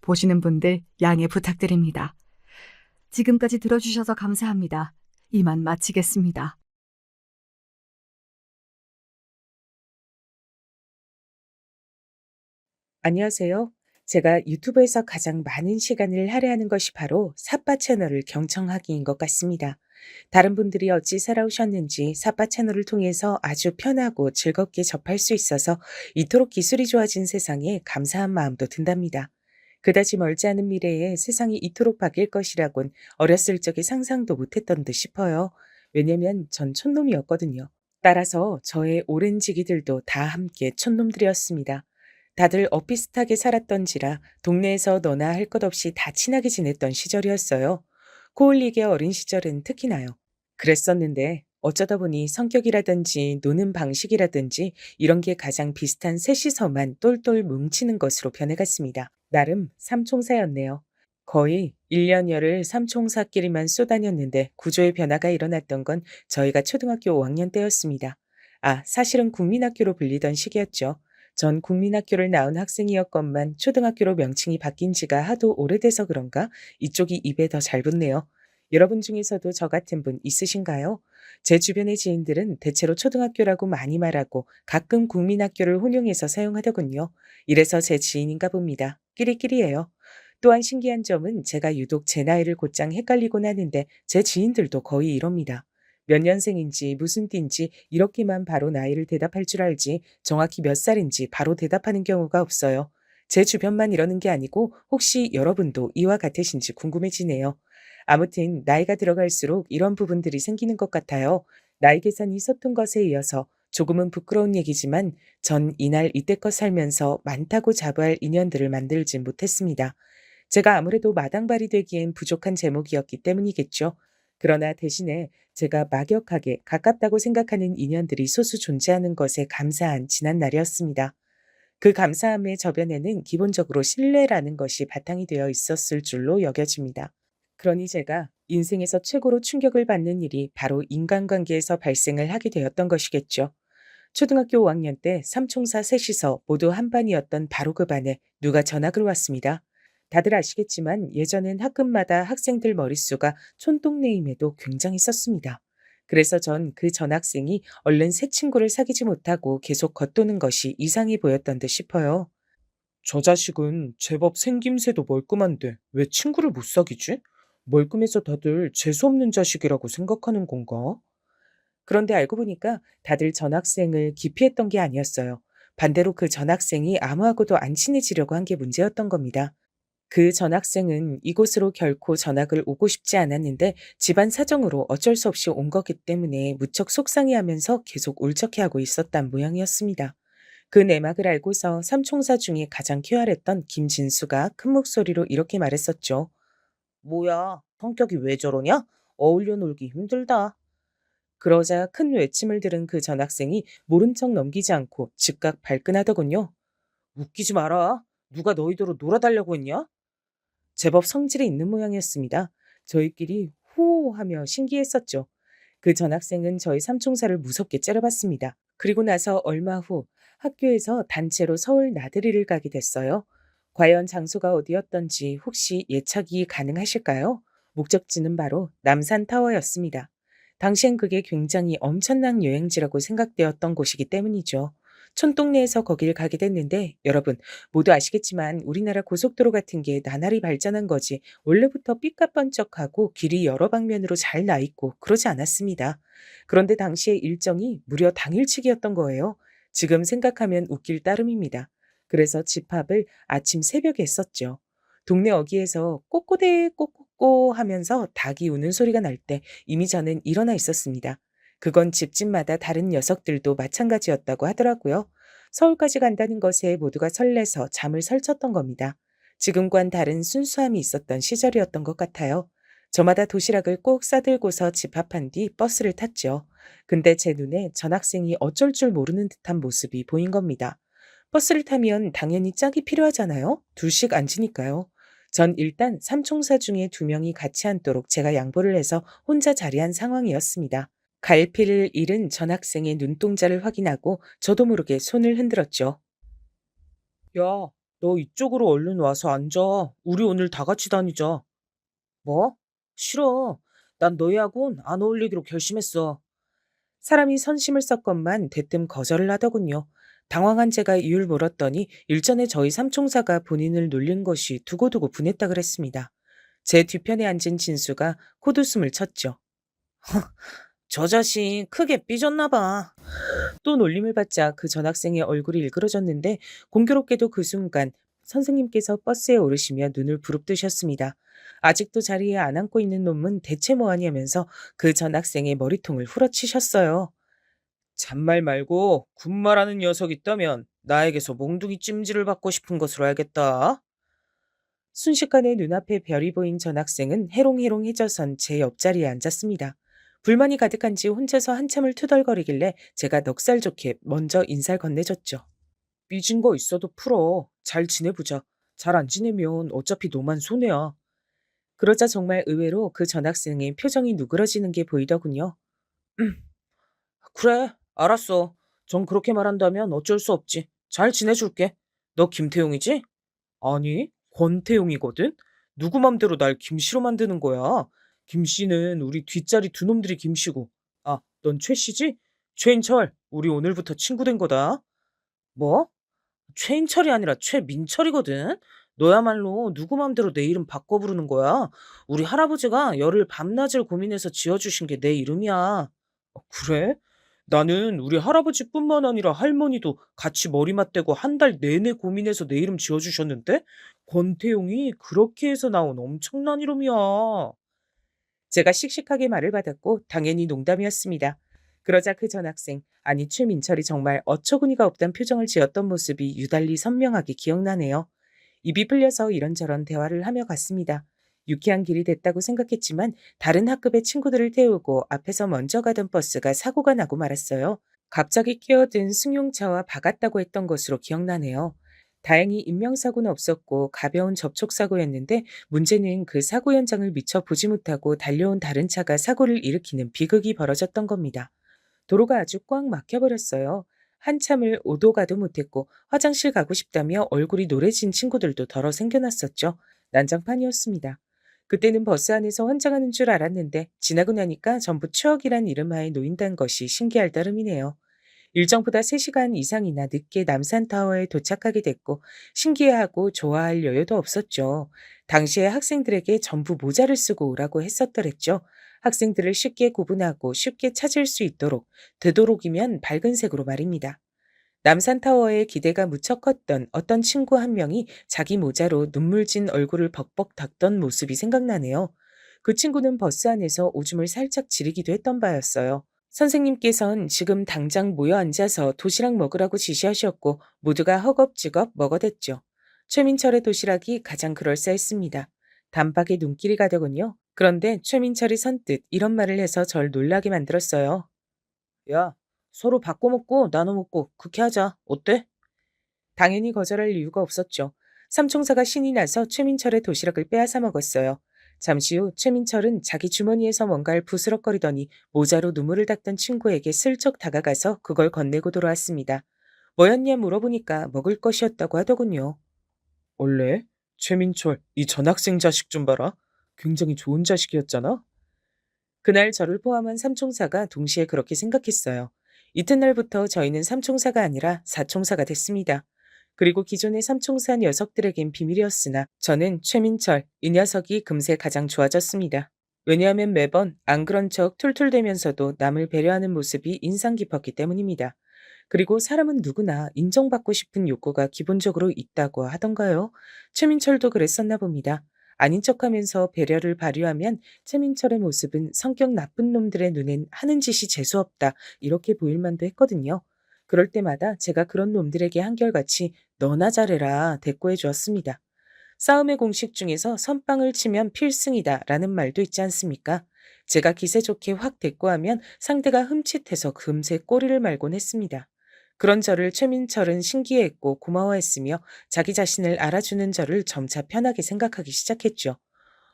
보시는 분들 양해 부탁드립니다. 지금까지 들어주셔서 감사합니다. 이만 마치겠습니다. 안녕하세요. 제가 유튜브에서 가장 많은 시간을 할애하는 것이 바로 삿바 채널을 경청하기인 것 같습니다. 다른 분들이 어찌 살아오셨는지 삿바 채널을 통해서 아주 편하고 즐겁게 접할 수 있어서 이토록 기술이 좋아진 세상에 감사한 마음도 든답니다. 그다지 멀지 않은 미래에 세상이 이토록 바뀔 것이라곤 어렸을 적에 상상도 못했던 듯 싶어요. 왜냐면 전 촌놈이었거든요. 따라서 저의 오랜 지기들도 다 함께 촌놈들이었습니다. 다들 엇비슷하게 살았던지라 동네에서 너나 할 것 없이 다 친하게 지냈던 시절이었어요. 코올리게 어린 시절은 특히나요. 그랬었는데 어쩌다 보니 성격이라든지 노는 방식이라든지 이런 게 가장 비슷한 셋이서만 똘똘 뭉치는 것으로 변해갔습니다. 나름 삼총사였네요. 거의 1년여를 삼총사끼리만 쏘다녔는데 구조의 변화가 일어났던 건 저희가 초등학교 5학년 때였습니다. 아, 사실은 국민학교로 불리던 시기였죠. 전 국민학교를 나온 학생이었건만 초등학교로 명칭이 바뀐 지가 하도 오래돼서 그런가 이쪽이 입에 더 잘 붙네요. 여러분 중에서도 저 같은 분 있으신가요? 제 주변의 지인들은 대체로 초등학교라고 많이 말하고 가끔 국민학교를 혼용해서 사용하더군요. 이래서 제 지인인가 봅니다. 끼리끼리예요. 또한 신기한 점은 제가 유독 제 나이를 곧장 헷갈리곤 하는데 제 지인들도 거의 이럽니다. 몇 년생인지 무슨 띠인지 이렇게만 바로 나이를 대답할 줄 알지 정확히 몇 살인지 바로 대답하는 경우가 없어요. 제 주변만 이러는 게 아니고 혹시 여러분도 이와 같으신지 궁금해지네요. 아무튼 나이가 들어갈수록 이런 부분들이 생기는 것 같아요. 나이 계산이 서툰 것에 이어서 조금은 부끄러운 얘기지만 전 이날 이때껏 살면서 많다고 자부할 인연들을 만들진 못했습니다. 제가 아무래도 마당발이 되기엔 부족한 제목이었기 때문이겠죠. 그러나 대신에 제가 막역하게 가깝다고 생각하는 인연들이 소수 존재하는 것에 감사한 지난 날이었습니다. 그 감사함의 저변에는 기본적으로 신뢰라는 것이 바탕이 되어 있었을 줄로 여겨집니다. 그러니 제가 인생에서 최고로 충격을 받는 일이 바로 인간관계에서 발생을 하게 되었던 것이겠죠. 초등학교 5학년 때 삼총사 셋이서 모두 한 반이었던 바로 그 반에 누가 전학을 왔습니다. 다들 아시겠지만 예전엔 학급마다 학생들 머릿수가 촌동네임에도 굉장히 썼습니다. 그래서 전 그 전학생이 얼른 새 친구를 사귀지 못하고 계속 겉도는 것이 이상해 보였던 듯 싶어요. 저 자식은 제법 생김새도 멀끔한데 왜 친구를 못 사귀지? 멀끔해서 다들 재수없는 자식이라고 생각하는 건가? 그런데 알고 보니까 다들 전학생을 기피했던 게 아니었어요. 반대로 그 전학생이 아무하고도 안 친해지려고 한 게 문제였던 겁니다. 그 전학생은 이곳으로 결코 전학을 오고 싶지 않았는데 집안 사정으로 어쩔 수 없이 온 거기 때문에 무척 속상해하면서 계속 울적해하고 있었단 모양이었습니다. 그 내막을 알고서 삼총사 중에 가장 쾌활했던 김진수가 큰 목소리로 이렇게 말했었죠. 뭐야, 성격이 왜 저러냐? 어울려 놀기 힘들다. 그러자 큰 외침을 들은 그 전학생이 모른 척 넘기지 않고 즉각 발끈하더군요. 웃기지 마라. 누가 너희더러 놀아달라고 했냐? 제법 성질이 있는 모양이었습니다. 저희끼리 호호하며 신기했었죠. 그 전학생은 저희 삼총사를 무섭게 째려봤습니다. 그리고 나서 얼마 후 학교에서 단체로 서울 나들이를 가게 됐어요. 과연 장소가 어디였던지 혹시 예측이 가능하실까요? 목적지는 바로 남산타워였습니다. 당시엔 그게 굉장히 엄청난 여행지라고 생각되었던 곳이기 때문이죠. 촌동네에서 거길 가게 됐는데 여러분 모두 아시겠지만 우리나라 고속도로 같은 게 나날이 발전한 거지 원래부터 삐까뻔쩍하고 길이 여러 방면으로 잘 나 있고 그러지 않았습니다. 그런데 당시의 일정이 무려 당일치기였던 거예요. 지금 생각하면 웃길 따름입니다. 그래서 집합을 아침 새벽에 했었죠. 동네 어귀에서 꼬꼬대 꼬꼬꼬 하면서 닭이 우는 소리가 날 때 이미 저는 일어나 있었습니다. 그건 집집마다 다른 녀석들도 마찬가지였다고 하더라고요. 서울까지 간다는 것에 모두가 설레서 잠을 설쳤던 겁니다. 지금과는 다른 순수함이 있었던 시절이었던 것 같아요. 저마다 도시락을 꼭 싸들고서 집합한 뒤 버스를 탔죠. 근데 제 눈에 전학생이 어쩔 줄 모르는 듯한 모습이 보인 겁니다. 버스를 타면 당연히 짝이 필요하잖아요. 둘씩 앉으니까요. 전 일단 삼총사 중에 2명이 같이 앉도록 제가 양보를 해서 혼자 자리한 상황이었습니다. 갈피를 잃은 전학생의 눈동자를 확인하고 저도 모르게 손을 흔들었죠. 야, 너 이쪽으로 얼른 와서 앉아. 우리 오늘 다 같이 다니자. 뭐? 싫어. 난 너희하고는 안 어울리기로 결심했어. 사람이 선심을 썼건만 대뜸 거절을 하더군요. 당황한 제가 이유를 물었더니 일전에 저희 삼총사가 본인을 놀린 것이 두고두고 분했다 그랬습니다. 제 뒤편에 앉은 진수가 콧웃음을 쳤죠. 저 자식 크게 삐졌나 봐. 또 놀림을 받자 그 전학생의 얼굴이 일그러졌는데 공교롭게도 그 순간 선생님께서 버스에 오르시며 눈을 부릅뜨셨습니다. 아직도 자리에 안 앉고 있는 놈은 대체 뭐하냐면서 그 전 학생의 머리통을 후려치셨어요. 잔말 말고 군말하는 녀석 있다면 나에게서 몽둥이 찜질을 받고 싶은 것으로 알겠다. 순식간에 눈앞에 별이 보인 전 학생은 해롱해롱해져선 제 옆자리에 앉았습니다. 불만이 가득한지 혼자서 한참을 투덜거리길래 제가 넉살 좋게 먼저 인사를 건네줬죠. 삐진 거 있어도 풀어. 잘 지내보자. 잘 안 지내면 어차피 너만 손해야. 그러자 정말 의외로 그 전 학생의 표정이 누그러지는 게 보이더군요. 그래, 알았어. 정 그렇게 말한다면 어쩔 수 없지. 잘 지내줄게. 너 김태용이지? 아니, 권태용이거든? 누구 맘대로 날 김씨로 만드는 거야? 김씨는 우리 뒷자리 두 놈들이 김씨고. 아, 넌 최씨지? 최인철, 우리 오늘부터 친구 된 거다. 뭐? 최인철이 아니라 최민철이거든? 너야말로 누구 맘대로 내 이름 바꿔 부르는 거야? 우리 할아버지가 열흘 밤낮을 고민해서 지어주신 게 내 이름이야. 그래? 나는 우리 할아버지뿐만 아니라 할머니도 같이 머리 맞대고 한 달 내내 고민해서 내 이름 지어주셨는데 권태용이 그렇게 해서 나온 엄청난 이름이야. 제가 씩씩하게 말을 받았고 당연히 농담이었습니다. 그러자 그 전 학생, 아니 최민철이 정말 어처구니가 없단 표정을 지었던 모습이 유달리 선명하게 기억나네요. 입이 풀려서 이런저런 대화를 하며 갔습니다. 유쾌한 길이 됐다고 생각했지만 다른 학급의 친구들을 태우고 앞에서 먼저 가던 버스가 사고가 나고 말았어요. 갑자기 끼어든 승용차와 박았다고 했던 것으로 기억나네요. 다행히 인명사고는 없었고 가벼운 접촉사고였는데 문제는 그 사고 현장을 미처 보지 못하고 달려온 다른 차가 사고를 일으키는 비극이 벌어졌던 겁니다. 도로가 아주 꽉 막혀버렸어요. 한참을 오도 가도 못했고 화장실 가고 싶다며 얼굴이 노래진 친구들도 덜어 생겨났었죠. 난장판이었습니다. 그때는 버스 안에서 환장하는 줄 알았는데 지나고 나니까 전부 추억이란 이름하에 놓인다는 것이 신기할 따름이네요. 일정보다 3시간 이상이나 늦게 남산타워에 도착하게 됐고 신기해하고 좋아할 여유도 없었죠. 당시에 학생들에게 전부 모자를 쓰고 오라고 했었더랬죠. 학생들을 쉽게 구분하고 쉽게 찾을 수 있도록, 되도록이면 밝은 색으로 말입니다. 남산타워에 기대가 무척 컸던 어떤 친구 한 명이 자기 모자로 눈물진 얼굴을 벅벅 닦던 모습이 생각나네요. 그 친구는 버스 안에서 오줌을 살짝 지르기도 했던 바였어요. 선생님께선 지금 당장 모여 앉아서 도시락 먹으라고 지시하셨고 모두가 허겁지겁 먹어댔죠. 최민철의 도시락이 가장 그럴싸했습니다. 단박에 눈길이 가더군요. 그런데 최민철이 선뜻 이런 말을 해서 절 놀라게 만들었어요. 야, 서로 바꿔 먹고 나눠 먹고 그렇게 하자. 어때? 당연히 거절할 이유가 없었죠. 삼총사가 신이 나서 최민철의 도시락을 빼앗아 먹었어요. 잠시 후 최민철은 자기 주머니에서 뭔가를 부스럭거리더니 모자로 눈물을 닦던 친구에게 슬쩍 다가가서 그걸 건네고 돌아왔습니다. 뭐였냐 물어보니까 먹을 것이었다고 하더군요. 원래 최민철, 이 전학생 자식 좀 봐라. 굉장히 좋은 자식이었잖아. 그날 저를 포함한 삼총사가 동시에 그렇게 생각했어요. 이튿날부터 저희는 삼총사가 아니라 사총사가 됐습니다. 그리고 기존의 삼총사 녀석들에겐 비밀이었으나 저는 최민철, 이 녀석이 금세 가장 좋아졌습니다. 왜냐하면 매번 안 그런 척 툴툴대면서도 남을 배려하는 모습이 인상 깊었기 때문입니다. 그리고 사람은 누구나 인정받고 싶은 욕구가 기본적으로 있다고 하던가요? 최민철도 그랬었나 봅니다. 아닌 척하면서 배려를 발휘하면 최민철의 모습은 성격 나쁜 놈들의 눈엔 하는 짓이 재수없다 이렇게 보일 만도 했거든요. 그럴 때마다 제가 그런 놈들에게 한결같이 너나 잘해라 대꾸해 주었습니다. 싸움의 공식 중에서 선빵을 치면 필승이다 라는 말도 있지 않습니까? 제가 기세 좋게 확 대꾸하면 상대가 흠칫해서 금세 꼬리를 말곤 했습니다. 그런 저를 최민철은 신기해했고 고마워했으며 자기 자신을 알아주는 저를 점차 편하게 생각하기 시작했죠.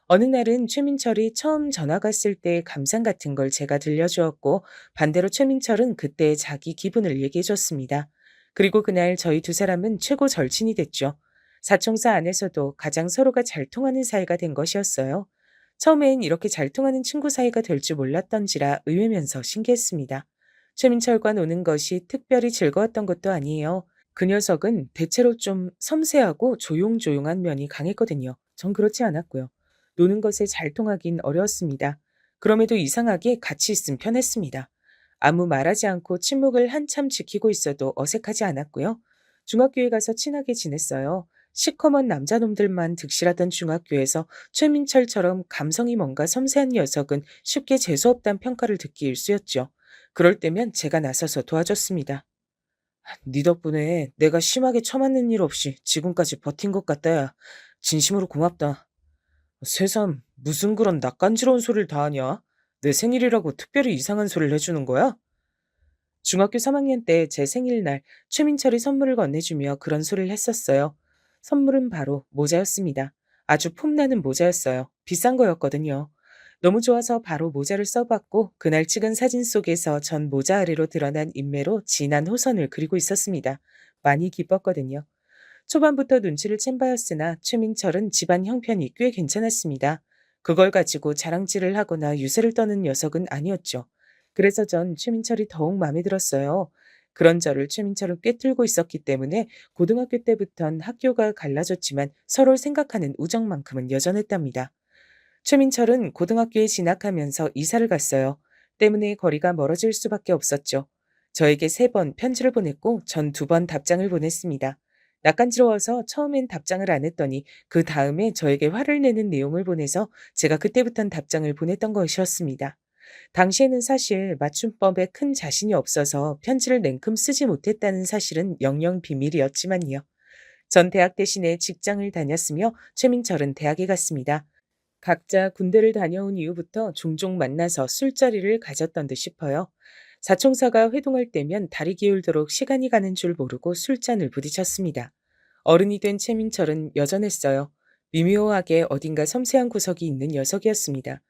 어느 날은 최민철이 처음 전화 갔을 때의 감상 같은 걸 제가 들려주었고 반대로 최민철은 그때의 자기 기분을 얘기해줬습니다. 그리고 그날 저희 두 사람은 최고 절친이 됐죠. 사총사 안에서도 가장 서로가 잘 통하는 사이가 된 것이었어요. 처음엔 이렇게 잘 통하는 친구 사이가 될 줄 몰랐던지라 의외면서 신기했습니다. 최민철과 노는 것이 특별히 즐거웠던 것도 아니에요. 그 녀석은 대체로 좀 섬세하고 조용조용한 면이 강했거든요. 전 그렇지 않았고요. 노는 것에 잘 통하긴 어려웠습니다. 그럼에도 이상하게 같이 있음 편했습니다. 아무 말하지 않고 침묵을 한참 지키고 있어도 어색하지 않았고요. 중학교에 가서 친하게 지냈어요. 시커먼 남자놈들만 득실하던 중학교에서 최민철처럼 감성이 뭔가 섬세한 녀석은 쉽게 재수없단 평가를 듣기 일쑤였죠. 그럴 때면 제가 나서서 도와줬습니다. 네 덕분에 내가 심하게 처맞는 일 없이 지금까지 버틴 것 같다, 야. 진심으로 고맙다. 새삼, 무슨 그런 낯간지러운 소리를 다 하냐? 내 생일이라고 특별히 이상한 소리를 해주는 거야? 중학교 3학년 때 제 생일날 최민철이 선물을 건네주며 그런 소리를 했었어요. 선물은 바로 모자였습니다. 아주 폼나는 모자였어요. 비싼 거였거든요. 너무 좋아서 바로 모자를 써봤고 그날 찍은 사진 속에서 전 모자 아래로 드러난 인매로 진한 호선을 그리고 있었습니다. 많이 기뻤거든요. 초반부터 눈치를 챈 바였으나 최민철은 집안 형편이 꽤 괜찮았습니다. 그걸 가지고 자랑질을 하거나 유세를 떠는 녀석은 아니었죠. 그래서 전 최민철이 더욱 마음에 들었어요. 그런 저를 최민철은 꿰뚫고 있었기 때문에 고등학교 때부턴 학교가 갈라졌지만 서로를 생각하는 우정만큼은 여전했답니다. 최민철은 고등학교에 진학하면서 이사를 갔어요. 때문에 거리가 멀어질 수밖에 없었죠. 저에게 3번 편지를 보냈고 전 2번 답장을 보냈습니다. 낯간지러워서 처음엔 답장을 안 했더니 그 다음에 저에게 화를 내는 내용을 보내서 제가 그때부턴 답장을 보냈던 것이었습니다. 당시에는 사실 맞춤법에 큰 자신이 없어서 편지를 냉큼 쓰지 못했다는 사실은 영영 비밀이었지만요. 전 대학 대신에 직장을 다녔으며 최민철은 대학에 갔습니다. 각자 군대를 다녀온 이후부터 종종 만나서 술자리를 가졌던 듯 싶어요. 사총사가 회동할 때면 다리 기울도록 시간이 가는 줄 모르고 술잔을 부딪혔습니다. 어른이 된 최민철은 여전했어요. 미묘하게 어딘가 섬세한 구석이 있는 녀석이었습니다.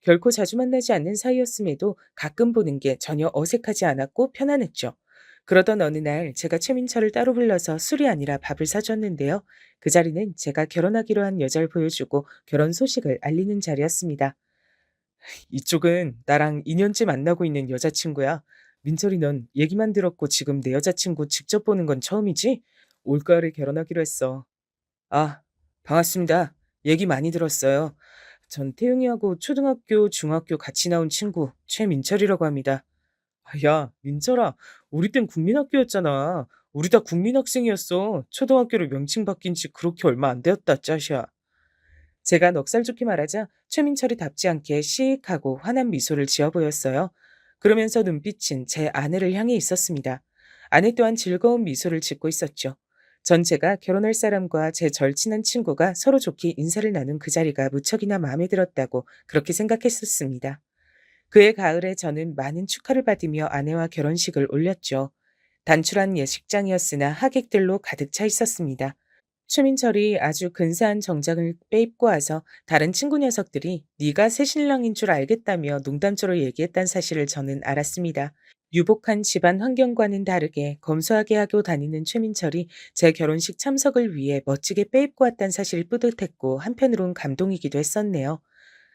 결코 자주 만나지 않는 사이였음에도 가끔 보는 게 전혀 어색하지 않았고 편안했죠. 그러던 어느 날 제가 최민철을 따로 불러서 술이 아니라 밥을 사줬는데요. 그 자리는 제가 결혼하기로 한 여자를 보여주고 결혼 소식을 알리는 자리였습니다. 이쪽은 나랑 2년째 만나고 있는 여자친구야. 민철이 넌 얘기만 들었고 지금 내 여자친구 직접 보는 건 처음이지? 올가을에 결혼하기로 했어. 아, 반갑습니다. 얘기 많이 들었어요. 전 태용이하고 초등학교, 중학교 같이 나온 친구 최민철이라고 합니다. 야, 민철아, 우리 땐 국민학교였잖아. 우리 다 국민학생이었어. 초등학교로 명칭 바뀐 지 그렇게 얼마 안 되었다, 짜샤. 제가 넉살 좋게 말하자 최민철이 답지 않게 시익하고 환한 미소를 지어 보였어요. 그러면서 눈빛은 제 아내를 향해 있었습니다. 아내 또한 즐거운 미소를 짓고 있었죠. 전 제가 결혼할 사람과 제 절친한 친구가 서로 좋게 인사를 나눈 그 자리가 무척이나 마음에 들었다고 그렇게 생각했었습니다. 그해 가을에 저는 많은 축하를 받으며 아내와 결혼식을 올렸죠. 단출한 예식장이었으나 하객들로 가득 차 있었습니다. 최민철이 아주 근사한 정장을 빼입고 와서 다른 친구 녀석들이 네가 새 신랑인 줄 알겠다며 농담조로 얘기했단 사실을 저는 알았습니다. 유복한 집안 환경과는 다르게 검소하게 하고 다니는 최민철이 제 결혼식 참석을 위해 멋지게 빼입고 왔단 사실이 뿌듯했고 한편으론 감동이기도 했었네요.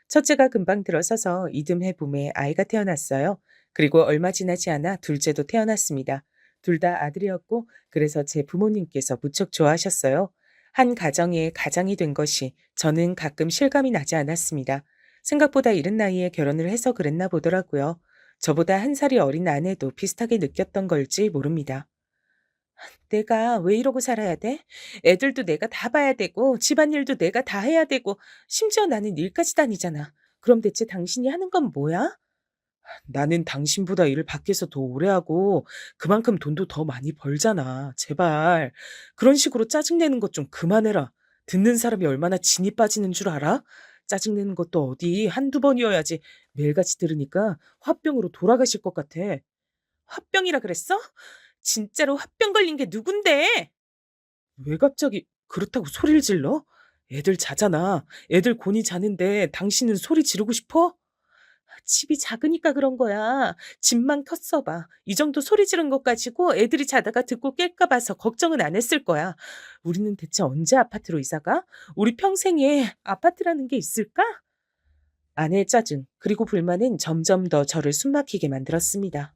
첫째가 금방 들어서서 이듬해 봄에 아이가 태어났어요. 그리고 얼마 지나지 않아 둘째도 태어났습니다. 둘 다 아들이었고 그래서 제 부모님께서 무척 좋아하셨어요. 한 가정의 가장이 된 것이 저는 가끔 실감이 나지 않았습니다. 생각보다 이른 나이에 결혼을 해서 그랬나 보더라고요. 저보다 1살이 어린 아내도 비슷하게 느꼈던 걸지 모릅니다. 내가 왜 이러고 살아야 돼? 애들도 내가 다 봐야 되고 집안일도 내가 다 해야 되고 심지어 나는 일까지 다니잖아. 그럼 대체 당신이 하는 건 뭐야? 나는 당신보다 일을 밖에서 더 오래 하고 그만큼 돈도 더 많이 벌잖아. 제발. 그런 식으로 짜증내는 것 좀 그만해라. 듣는 사람이 얼마나 진이 빠지는 줄 알아? 짜증내는 것도 어디 한두 번이어야지 매일같이 들으니까 화병으로 돌아가실 것 같아. 화병이라 그랬어? 진짜로 화병 걸린 게 누군데? 왜 갑자기 그렇다고 소리를 질러? 애들 자잖아. 애들 곤히 자는데 당신은 소리 지르고 싶어? 집이 작으니까 그런 거야. 집만 컸어 봐. 이 정도 소리 지른 것 가지고 애들이 자다가 듣고 깰까 봐서 걱정은 안 했을 거야. 우리는 대체 언제 아파트로 이사 가? 우리 평생에 아파트라는 게 있을까? 아내의 짜증 그리고 불만은 점점 더 저를 숨막히게 만들었습니다.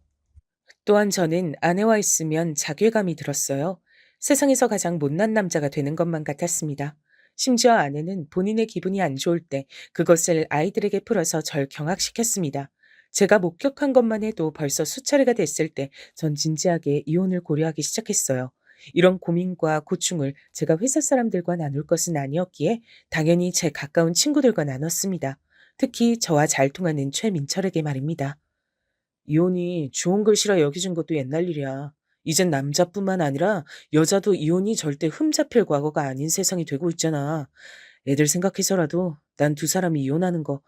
또한 저는 아내와 있으면 자괴감이 들었어요. 세상에서 가장 못난 남자가 되는 것만 같았습니다. 심지어 아내는 본인의 기분이 안 좋을 때 그것을 아이들에게 풀어서 절 경악시켰습니다. 제가 목격한 것만 해도 벌써 수차례가 됐을 때 전 진지하게 이혼을 고려하기 시작했어요. 이런 고민과 고충을 제가 회사 사람들과 나눌 것은 아니었기에 당연히 제 가까운 친구들과 나눴습니다. 특히 저와 잘 통하는 최민철에게 말입니다. 이혼이 좋은 글씨라 여겨진 것도 옛날 일이야. 이젠 남자뿐만 아니라 여자도 이혼이 절대 흠잡힐 과거가 아닌 세상이 되고 있잖아. 애들 생각해서라도 난 두 사람이 이혼하는 거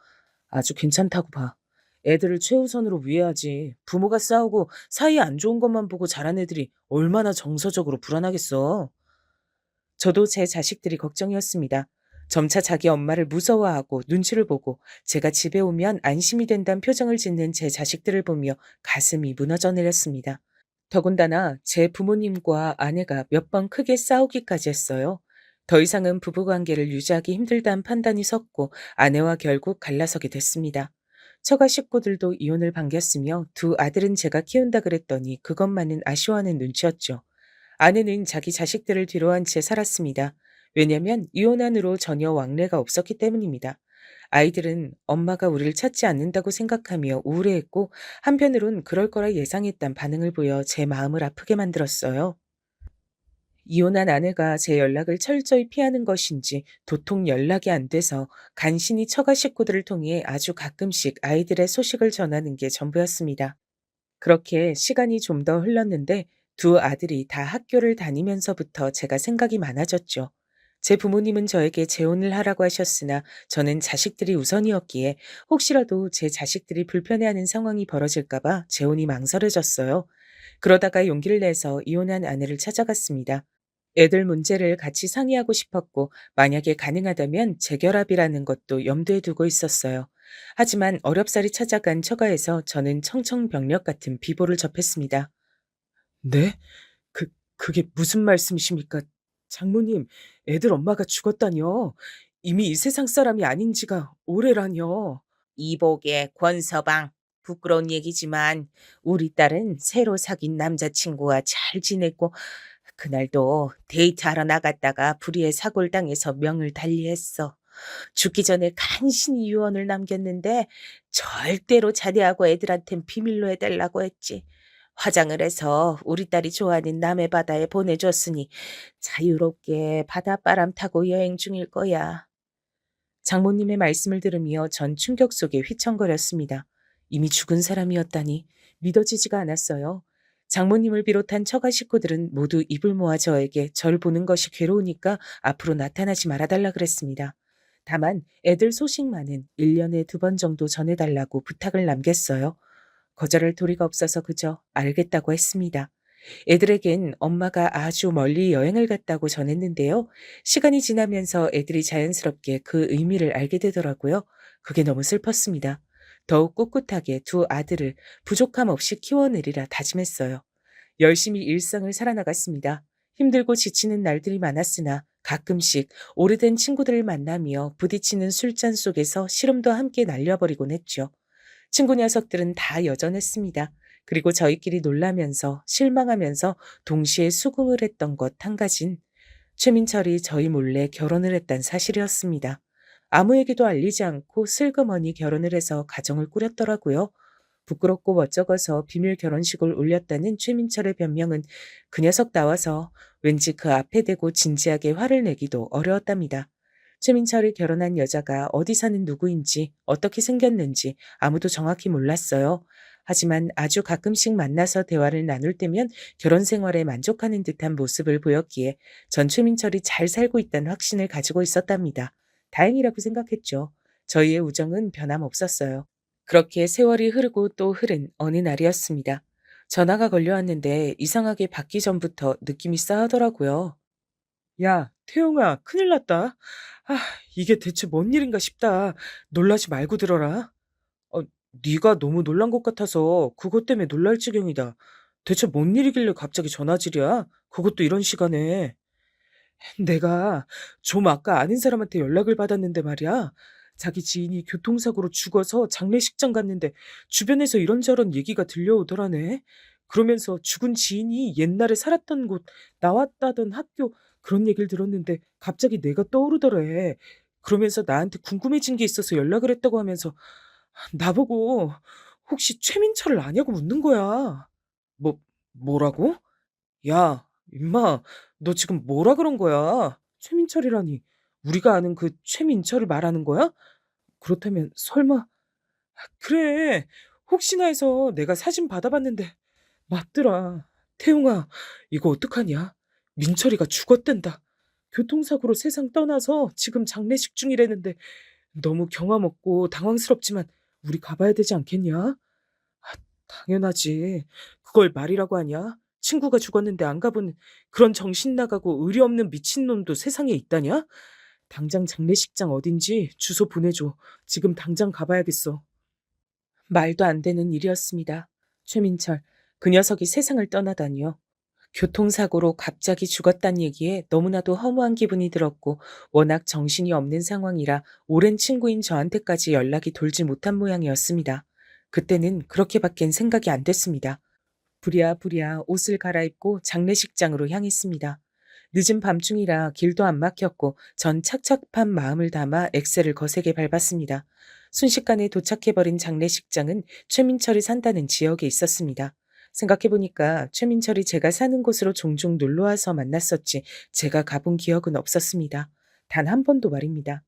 아주 괜찮다고 봐. 애들을 최우선으로 위해야지. 부모가 싸우고 사이 안 좋은 것만 보고 자란 애들이 얼마나 정서적으로 불안하겠어. 저도 제 자식들이 걱정이었습니다. 점차 자기 엄마를 무서워하고 눈치를 보고 제가 집에 오면 안심이 된다는 표정을 짓는 제 자식들을 보며 가슴이 무너져 내렸습니다. 더군다나 제 부모님과 아내가 몇 번 크게 싸우기까지 했어요. 더 이상은 부부관계를 유지하기 힘들다는 판단이 섰고 아내와 결국 갈라서게 됐습니다. 처가 식구들도 이혼을 반겼으며 두 아들은 제가 키운다 그랬더니 그것만은 아쉬워하는 눈치였죠. 아내는 자기 자식들을 뒤로한 채 살았습니다. 왜냐면 이혼한 후로 전혀 왕래가 없었기 때문입니다. 아이들은 엄마가 우리를 찾지 않는다고 생각하며 우울해했고 한편으론 그럴 거라 예상했단 반응을 보여 제 마음을 아프게 만들었어요. 이혼한 아내가 제 연락을 철저히 피하는 것인지 도통 연락이 안 돼서 간신히 처가 식구들을 통해 아주 가끔씩 아이들의 소식을 전하는 게 전부였습니다. 그렇게 시간이 좀 더 흘렀는데 두 아들이 다 학교를 다니면서부터 제가 생각이 많아졌죠. 제 부모님은 저에게 재혼을 하라고 하셨으나 저는 자식들이 우선이었기에 혹시라도 제 자식들이 불편해하는 상황이 벌어질까봐 재혼이 망설여졌어요. 그러다가 용기를 내서 이혼한 아내를 찾아갔습니다. 애들 문제를 같이 상의하고 싶었고 만약에 가능하다면 재결합이라는 것도 염두에 두고 있었어요. 하지만 어렵사리 찾아간 처가에서 저는 청천벽력 같은 비보를 접했습니다. 네? 그게 무슨 말씀이십니까? 장모님, 애들 엄마가 죽었다뇨. 이미 이 세상 사람이 아닌 지가 오래라뇨. 이복의 권서방, 부끄러운 얘기지만 우리 딸은 새로 사귄 남자친구와 잘 지냈고 그날도 데이트하러 나갔다가 불의의 사고를 당해서 명을 달리했어. 죽기 전에 간신히 유언을 남겼는데 절대로 자네하고 애들한텐 비밀로 해달라고 했지. 화장을 해서 우리 딸이 좋아하는 남해 바다에 보내줬으니 자유롭게 바닷바람 타고 여행 중일 거야. 장모님의 말씀을 들으며 전 충격 속에 휘청거렸습니다. 이미 죽은 사람이었다니 믿어지지가 않았어요. 장모님을 비롯한 처가 식구들은 모두 입을 모아 저에게 절 보는 것이 괴로우니까 앞으로 나타나지 말아달라 그랬습니다. 다만 애들 소식만은 1년에 2번 정도 전해달라고 부탁을 남겼어요. 거절할 도리가 없어서 그저 알겠다고 했습니다. 애들에겐 엄마가 아주 멀리 여행을 갔다고 전했는데요. 시간이 지나면서 애들이 자연스럽게 그 의미를 알게 되더라고요. 그게 너무 슬펐습니다. 더욱 꿋꿋하게 두 아들을 부족함 없이 키워내리라 다짐했어요. 열심히 일상을 살아나갔습니다. 힘들고 지치는 날들이 많았으나 가끔씩 오래된 친구들을 만나며 부딪히는 술잔 속에서 시름도 함께 날려버리곤 했죠. 친구 녀석들은 다 여전했습니다. 그리고 저희끼리 놀라면서 실망하면서 동시에 수긍을 했던 것 한 가진 최민철이 저희 몰래 결혼을 했단 사실이었습니다. 아무에게도 알리지 않고 슬그머니 결혼을 해서 가정을 꾸렸더라고요. 부끄럽고 멋쩍어서 비밀 결혼식을 올렸다는 최민철의 변명은 그 녀석 나와서 왠지 그 앞에 대고 진지하게 화를 내기도 어려웠답니다. 최민철이 결혼한 여자가 어디 사는 누구인지 어떻게 생겼는지 아무도 정확히 몰랐어요. 하지만 아주 가끔씩 만나서 대화를 나눌 때면 결혼 생활에 만족하는 듯한 모습을 보였기에 전 최민철이 잘 살고 있다는 확신을 가지고 있었답니다. 다행이라고 생각했죠. 저희의 우정은 변함없었어요. 그렇게 세월이 흐르고 또 흐른 어느 날이었습니다. 전화가 걸려왔는데 이상하게 받기 전부터 느낌이 싸하더라고요. 야, 태용아, 큰일 났다. 아, 이게 대체 뭔 일인가 싶다. 놀라지 말고 들어라. 어, 네가 너무 놀란 것 같아서 그것 때문에 놀랄 지경이다. 대체 뭔 일이길래 갑자기 전화질이야? 그것도 이런 시간에. 내가 좀 아까 아는 사람한테 연락을 받았는데 말이야. 자기 지인이 교통사고로 죽어서 장례식장 갔는데 주변에서 이런저런 얘기가 들려오더라네. 그러면서 죽은 지인이 옛날에 살았던 곳, 나왔다던 학교 그런 얘기를 들었는데 갑자기 내가 떠오르더래. 그러면서 나한테 궁금해진 게 있어서 연락을 했다고 하면서 나보고 혹시 최민철을 아냐고 묻는 거야. 뭐라고? 야, 임마, 너 지금 뭐라 그런 거야? 최민철이라니. 우리가 아는 그 최민철을 말하는 거야? 그렇다면 설마. 그래. 혹시나 해서 내가 사진 받아봤는데 맞더라. 태용아, 이거 어떡하냐? 민철이가 죽었댄다. 교통사고로 세상 떠나서 지금 장례식 중이라는데 너무 경화먹고 당황스럽지만 우리 가봐야 되지 않겠냐? 당연하지. 그걸 말이라고 하냐? 친구가 죽었는데 안 가본 그런 정신 나가고 의리 없는 미친놈도 세상에 있다냐? 당장 장례식장 어딘지 주소 보내줘. 지금 당장 가봐야겠어. 말도 안 되는 일이었습니다. 최민철, 그 녀석이 세상을 떠나다니요. 교통사고로 갑자기 죽었단 얘기에 너무나도 허무한 기분이 들었고 워낙 정신이 없는 상황이라 오랜 친구인 저한테까지 연락이 돌지 못한 모양이었습니다. 그때는 그렇게밖엔 생각이 안 됐습니다. 부랴부랴 옷을 갈아입고 장례식장으로 향했습니다. 늦은 밤중이라 길도 안 막혔고 전 착착한 마음을 담아 엑셀을 거세게 밟았습니다. 순식간에 도착해버린 장례식장은 최민철이 산다는 지역에 있었습니다. 생각해보니까 최민철이 제가 사는 곳으로 종종 놀러와서 만났었지 제가 가본 기억은 없었습니다. 단 한 번도 말입니다.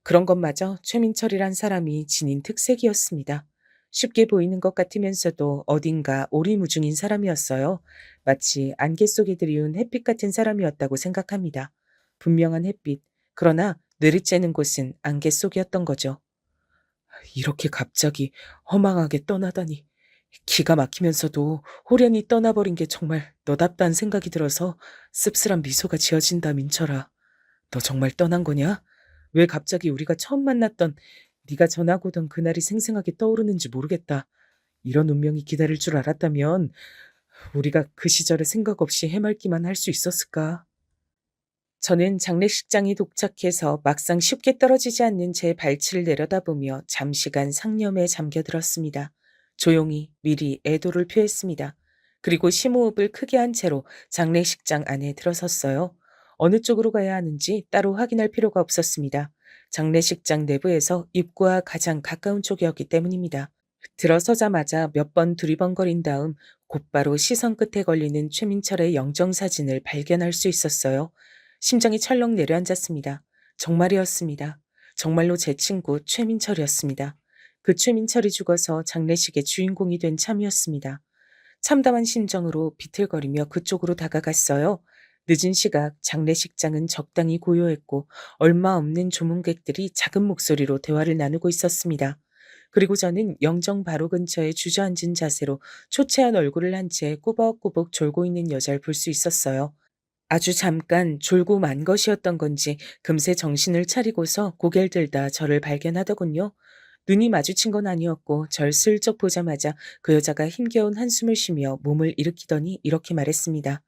그런 것마저 최민철이란 사람이 지닌 특색이었습니다. 쉽게 보이는 것 같으면서도 어딘가 오리무중인 사람이었어요. 마치 안개 속에 들이운 햇빛 같은 사람이었다고 생각합니다. 분명한 햇빛, 그러나 내리쬐는 곳은 안개 속이었던 거죠. 이렇게 갑자기 허망하게 떠나다니. 기가 막히면서도 호련히 떠나버린 게 정말 너답다는 생각이 들어서 씁쓸한 미소가 지어진다, 민철아. 너 정말 떠난 거냐? 왜 갑자기 우리가 처음 만났던 네가 전하고 오던 그날이 생생하게 떠오르는지 모르겠다. 이런 운명이 기다릴 줄 알았다면 우리가 그 시절에 생각 없이 해맑기만 할 수 있었을까? 저는 장례식장에 도착해서 막상 쉽게 떨어지지 않는 제 발치를 내려다보며 잠시간 상념에 잠겨들었습니다. 조용히 미리 애도를 표했습니다. 그리고 심호흡을 크게 한 채로 장례식장 안에 들어섰어요. 어느 쪽으로 가야 하는지 따로 확인할 필요가 없었습니다. 장례식장 내부에서 입구와 가장 가까운 쪽이었기 때문입니다. 들어서자마자 몇 번 두리번거린 다음 곧바로 시선 끝에 걸리는 최민철의 영정사진을 발견할 수 있었어요. 심장이 철렁 내려앉았습니다. 정말이었습니다. 정말로 제 친구 최민철이었습니다. 그 최민철이 죽어서 장례식의 주인공이 된 참이었습니다. 참담한 심정으로 비틀거리며 그쪽으로 다가갔어요. 늦은 시각 장례식장은 적당히 고요했고 얼마 없는 조문객들이 작은 목소리로 대화를 나누고 있었습니다. 그리고 저는 영정 바로 근처에 주저앉은 자세로 초췌한 얼굴을 한 채 꾸벅꾸벅 졸고 있는 여자를 볼 수 있었어요. 아주 잠깐 졸고 만 것이었던 건지 금세 정신을 차리고서 고개를 들다 저를 발견하더군요. 눈이 마주친 건 아니었고 절 슬쩍 보자마자 그 여자가 힘겨운 한숨을 쉬며 몸을 일으키더니 이렇게 말했습니다.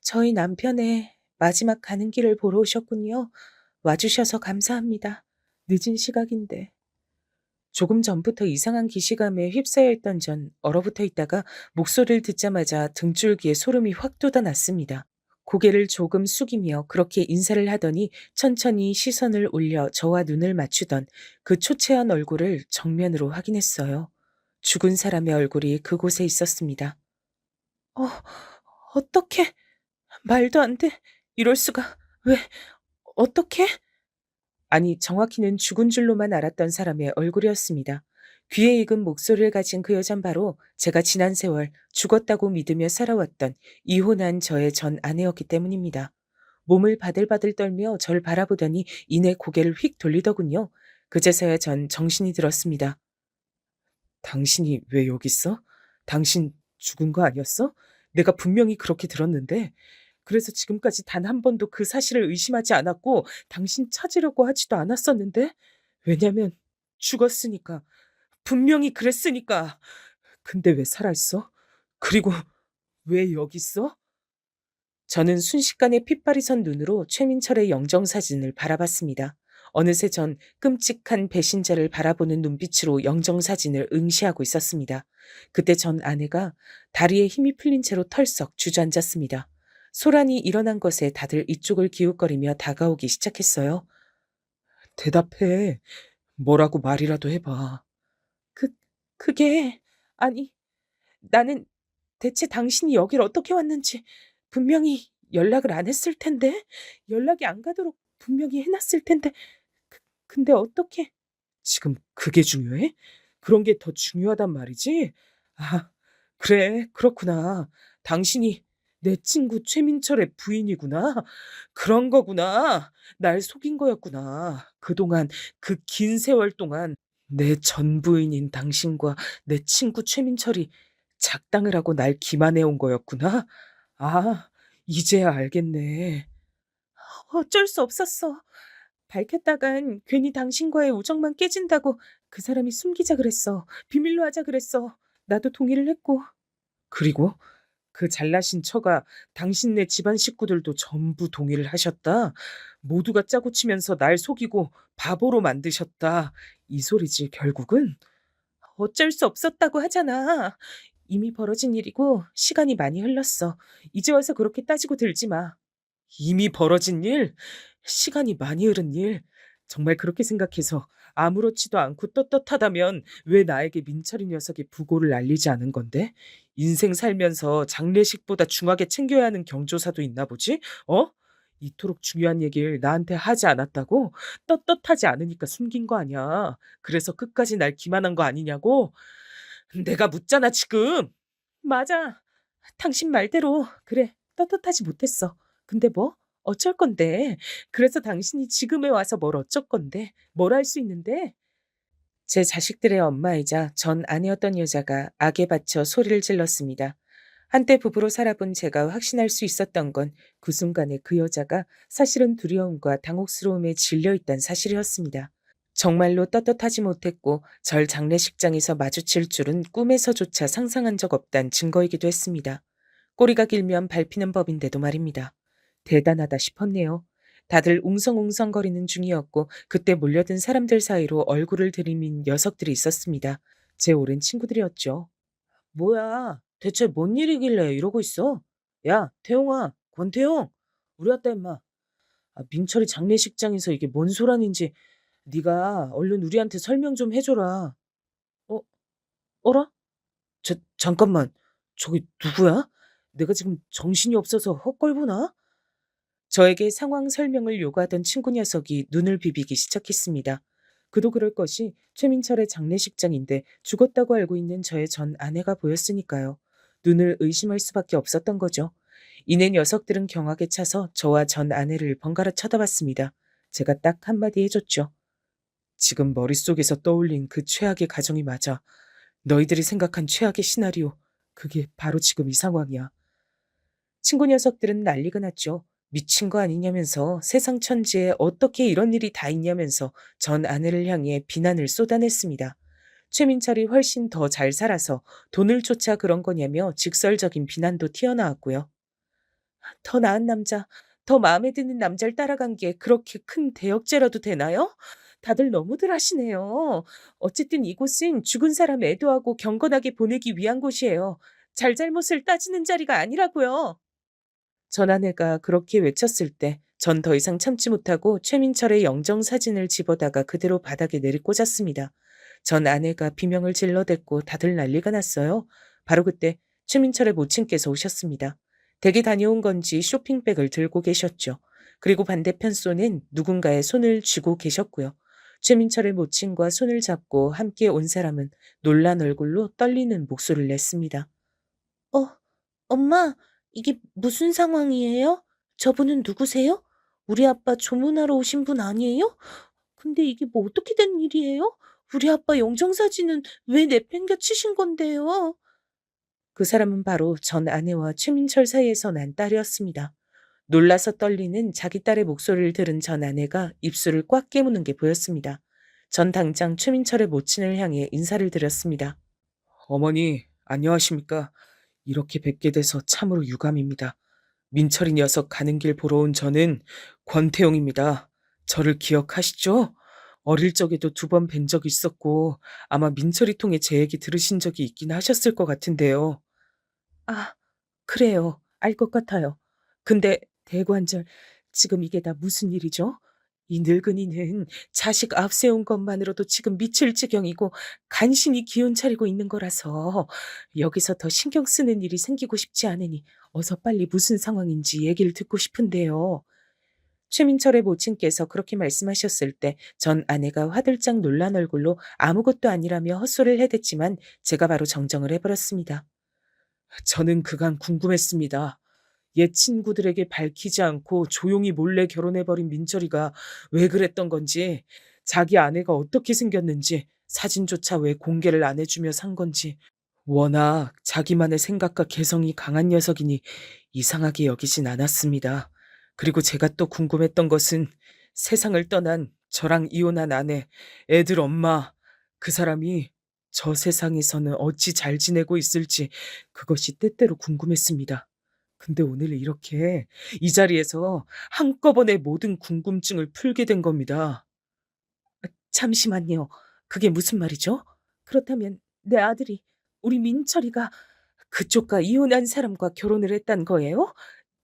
저희 남편의 마지막 가는 길을 보러 오셨군요. 와주셔서 감사합니다. 늦은 시각인데. 조금 전부터 이상한 기시감에 휩싸여 있던 전 얼어붙어 있다가 목소리를 듣자마자 등줄기에 소름이 확 돋아났습니다. 고개를 조금 숙이며 그렇게 인사를 하더니 천천히 시선을 올려 저와 눈을 맞추던 그 초췌한 얼굴을 정면으로 확인했어요. 죽은 사람의 얼굴이 그곳에 있었습니다. 어, 어떻게? 말도 안 돼. 이럴 수가. 왜? 어떻게? 아니, 정확히는 죽은 줄로만 알았던 사람의 얼굴이었습니다. 귀에 익은 목소리를 가진 그 여잔 바로 제가 지난 세월 죽었다고 믿으며 살아왔던 이혼한 저의 전 아내였기 때문입니다. 몸을 바들바들 떨며 절 바라보더니 이내 고개를 휙 돌리더군요. 그제서야 전 정신이 들었습니다. 당신이 왜 여기 있어? 당신 죽은 거 아니었어? 내가 분명히 그렇게 들었는데. 그래서 지금까지 단 한 번도 그 사실을 의심하지 않았고 당신 찾으려고 하지도 않았었는데. 왜냐면 죽었으니까. 분명히 그랬으니까. 근데 왜 살아있어? 그리고 왜 여기 있어? 저는 순식간에 핏발이 선 눈으로 최민철의 영정사진을 바라봤습니다. 어느새 전 끔찍한 배신자를 바라보는 눈빛으로 영정사진을 응시하고 있었습니다. 그때 전 아내가 다리에 힘이 풀린 채로 털썩 주저앉았습니다. 소란이 일어난 것에 다들 이쪽을 기웃거리며 다가오기 시작했어요. 대답해. 뭐라고 말이라도 해봐. 그게, 아니, 나는 대체 당신이 여길 어떻게 왔는지, 분명히 연락을 안 했을 텐데. 연락이 안 가도록 분명히 해놨을 텐데. 근데 어떻게? 지금 그게 중요해? 그런 게 더 중요하단 말이지? 아, 그래, 그렇구나. 당신이 내 친구 최민철의 부인이구나. 그런 거구나. 날 속인 거였구나. 그동안, 그 긴 세월 동안 내 전 부인인 당신과 내 친구 최민철이 작당을 하고 날 기만해 온 거였구나. 아, 이제야 알겠네. 어쩔 수 없었어. 밝혔다간 괜히 당신과의 우정만 깨진다고 그 사람이 숨기자 그랬어. 비밀로 하자 그랬어. 나도 동의를 했고. 그리고 그 잘나신 처가 당신네 집안 식구들도 전부 동의를 하셨다. 모두가 짜고 치면서 날 속이고 바보로 만드셨다. 이 소리지 결국은. 어쩔 수 없었다고 하잖아. 이미 벌어진 일이고 시간이 많이 흘렀어. 이제 와서 그렇게 따지고 들지 마. 이미 벌어진 일? 시간이 많이 흐른 일? 정말 그렇게 생각해서 아무렇지도 않고 떳떳하다면 왜 나에게 민철이 녀석의 부고를 알리지 않은 건데? 인생 살면서 장례식보다 중하게 챙겨야 하는 경조사도 있나 보지? 어? 이토록 중요한 얘기를 나한테 하지 않았다고? 떳떳하지 않으니까 숨긴 거 아니야. 그래서 끝까지 날 기만한 거 아니냐고? 내가 묻잖아, 지금. 맞아. 당신 말대로 그래. 떳떳하지 못했어. 근데 뭐? 어쩔 건데. 그래서 당신이 지금에 와서 뭘 어쩔 건데. 뭘 할 수 있는데? 제 자식들의 엄마이자 전 아내였던 여자가 악에 받쳐 소리를 질렀습니다. 한때 부부로 살아본 제가 확신할 수 있었던 건 그 순간에 그 여자가 사실은 두려움과 당혹스러움에 질려 있다는 사실이었습니다. 정말로 떳떳하지 못했고 절 장례식장에서 마주칠 줄은 꿈에서조차 상상한 적 없단 증거이기도 했습니다. 꼬리가 길면 밟히는 법인데도 말입니다. 대단하다 싶었네요. 다들 웅성웅성거리는 중이었고 그때 몰려든 사람들 사이로 얼굴을 들이민 녀석들이 있었습니다. 제 오랜 친구들이었죠. 뭐야, 대체 뭔 일이길래 이러고 있어? 야, 태용아, 권태용, 우리 왔다 임마. 민철이 장례식장에서 이게 뭔 소란인지 네가 얼른 우리한테 설명 좀 해줘라. 어, 어라? 잠깐만, 저기 누구야? 내가 지금 정신이 없어서 헛걸보나? 저에게 상황 설명을 요구하던 친구 녀석이 눈을 비비기 시작했습니다. 그도 그럴 것이 최민철의 장례식장인데 죽었다고 알고 있는 저의 전 아내가 보였으니까요. 눈을 의심할 수밖에 없었던 거죠. 이내 녀석들은 경악에 차서 저와 전 아내를 번갈아 쳐다봤습니다. 제가 딱 한마디 해줬죠. 지금 머릿속에서 떠올린 그 최악의 가정이 맞아. 너희들이 생각한 최악의 시나리오. 그게 바로 지금 이 상황이야. 친구 녀석들은 난리가 났죠. 미친 거 아니냐면서 세상 천지에 어떻게 이런 일이 다 있냐면서 전 아내를 향해 비난을 쏟아냈습니다. 최민철이 훨씬 더 잘 살아서 돈을 쫓아 그런 거냐며 직설적인 비난도 튀어나왔고요. 더 나은 남자, 더 마음에 드는 남자를 따라간 게 그렇게 큰 대역죄라도 되나요? 다들 너무들 하시네요. 어쨌든 이곳은 죽은 사람 애도하고 경건하게 보내기 위한 곳이에요. 잘잘못을 따지는 자리가 아니라고요. 전 아내가 그렇게 외쳤을 때 전 더 이상 참지 못하고 최민철의 영정 사진을 집어다가 그대로 바닥에 내리꽂았습니다. 전 아내가 비명을 질러댔고 다들 난리가 났어요. 바로 그때 최민철의 모친께서 오셨습니다. 댁에 다녀온 건지 쇼핑백을 들고 계셨죠. 그리고 반대편 손엔 누군가의 손을 쥐고 계셨고요. 최민철의 모친과 손을 잡고 함께 온 사람은 놀란 얼굴로 떨리는 목소리를 냈습니다. 엄마, 이게 무슨 상황이에요? 저분은 누구세요? 우리 아빠 조문하러 오신 분 아니에요? 근데 이게 뭐 어떻게 된 일이에요? 우리 아빠 영정사진은 왜 내팽개치신 건데요? 그 사람은 바로 전 아내와 최민철 사이에서 난 딸이었습니다. 놀라서 떨리는 자기 딸의 목소리를 들은 전 아내가 입술을 꽉 깨무는 게 보였습니다. 전 당장 최민철의 모친을 향해 인사를 드렸습니다. 어머니, 안녕하십니까? 이렇게 뵙게 돼서 참으로 유감입니다. 민철이 녀석 가는 길 보러 온 저는 권태용입니다. 저를 기억하시죠? 어릴 적에도 2번 뵌 적이 있었고 아마 민철이 통해 제 얘기 들으신 적이 있긴 하셨을 것 같은데요. 아, 그래요. 알 것 같아요. 근데 대관절, 지금 이게 다 무슨 일이죠? 이 늙은이는 자식 앞세운 것만으로도 지금 미칠 지경이고 간신히 기운 차리고 있는 거라서 여기서 더 신경 쓰는 일이 생기고 싶지 않으니 어서 빨리 무슨 상황인지 얘기를 듣고 싶은데요. 최민철의 모친께서 그렇게 말씀하셨을 때 전 아내가 화들짝 놀란 얼굴로 아무것도 아니라며 헛소리를 해댔지만 제가 바로 정정을 해버렸습니다. 저는 그간 궁금했습니다. 옛 친구들에게 밝히지 않고 조용히 몰래 결혼해버린 민철이가 왜 그랬던 건지, 자기 아내가 어떻게 생겼는지, 사진조차 왜 공개를 안 해주며 산 건지. 워낙 자기만의 생각과 개성이 강한 녀석이니 이상하게 여기진 않았습니다. 그리고 제가 또 궁금했던 것은 세상을 떠난 저랑 이혼한 아내, 애들 엄마, 그 사람이 저 세상에서는 어찌 잘 지내고 있을지 그것이 때때로 궁금했습니다. 근데 오늘 이렇게 이 자리에서 한꺼번에 모든 궁금증을 풀게 된 겁니다. 잠시만요. 그게 무슨 말이죠? 그렇다면 내 아들이, 우리 민철이가 그쪽과 이혼한 사람과 결혼을 했단 거예요?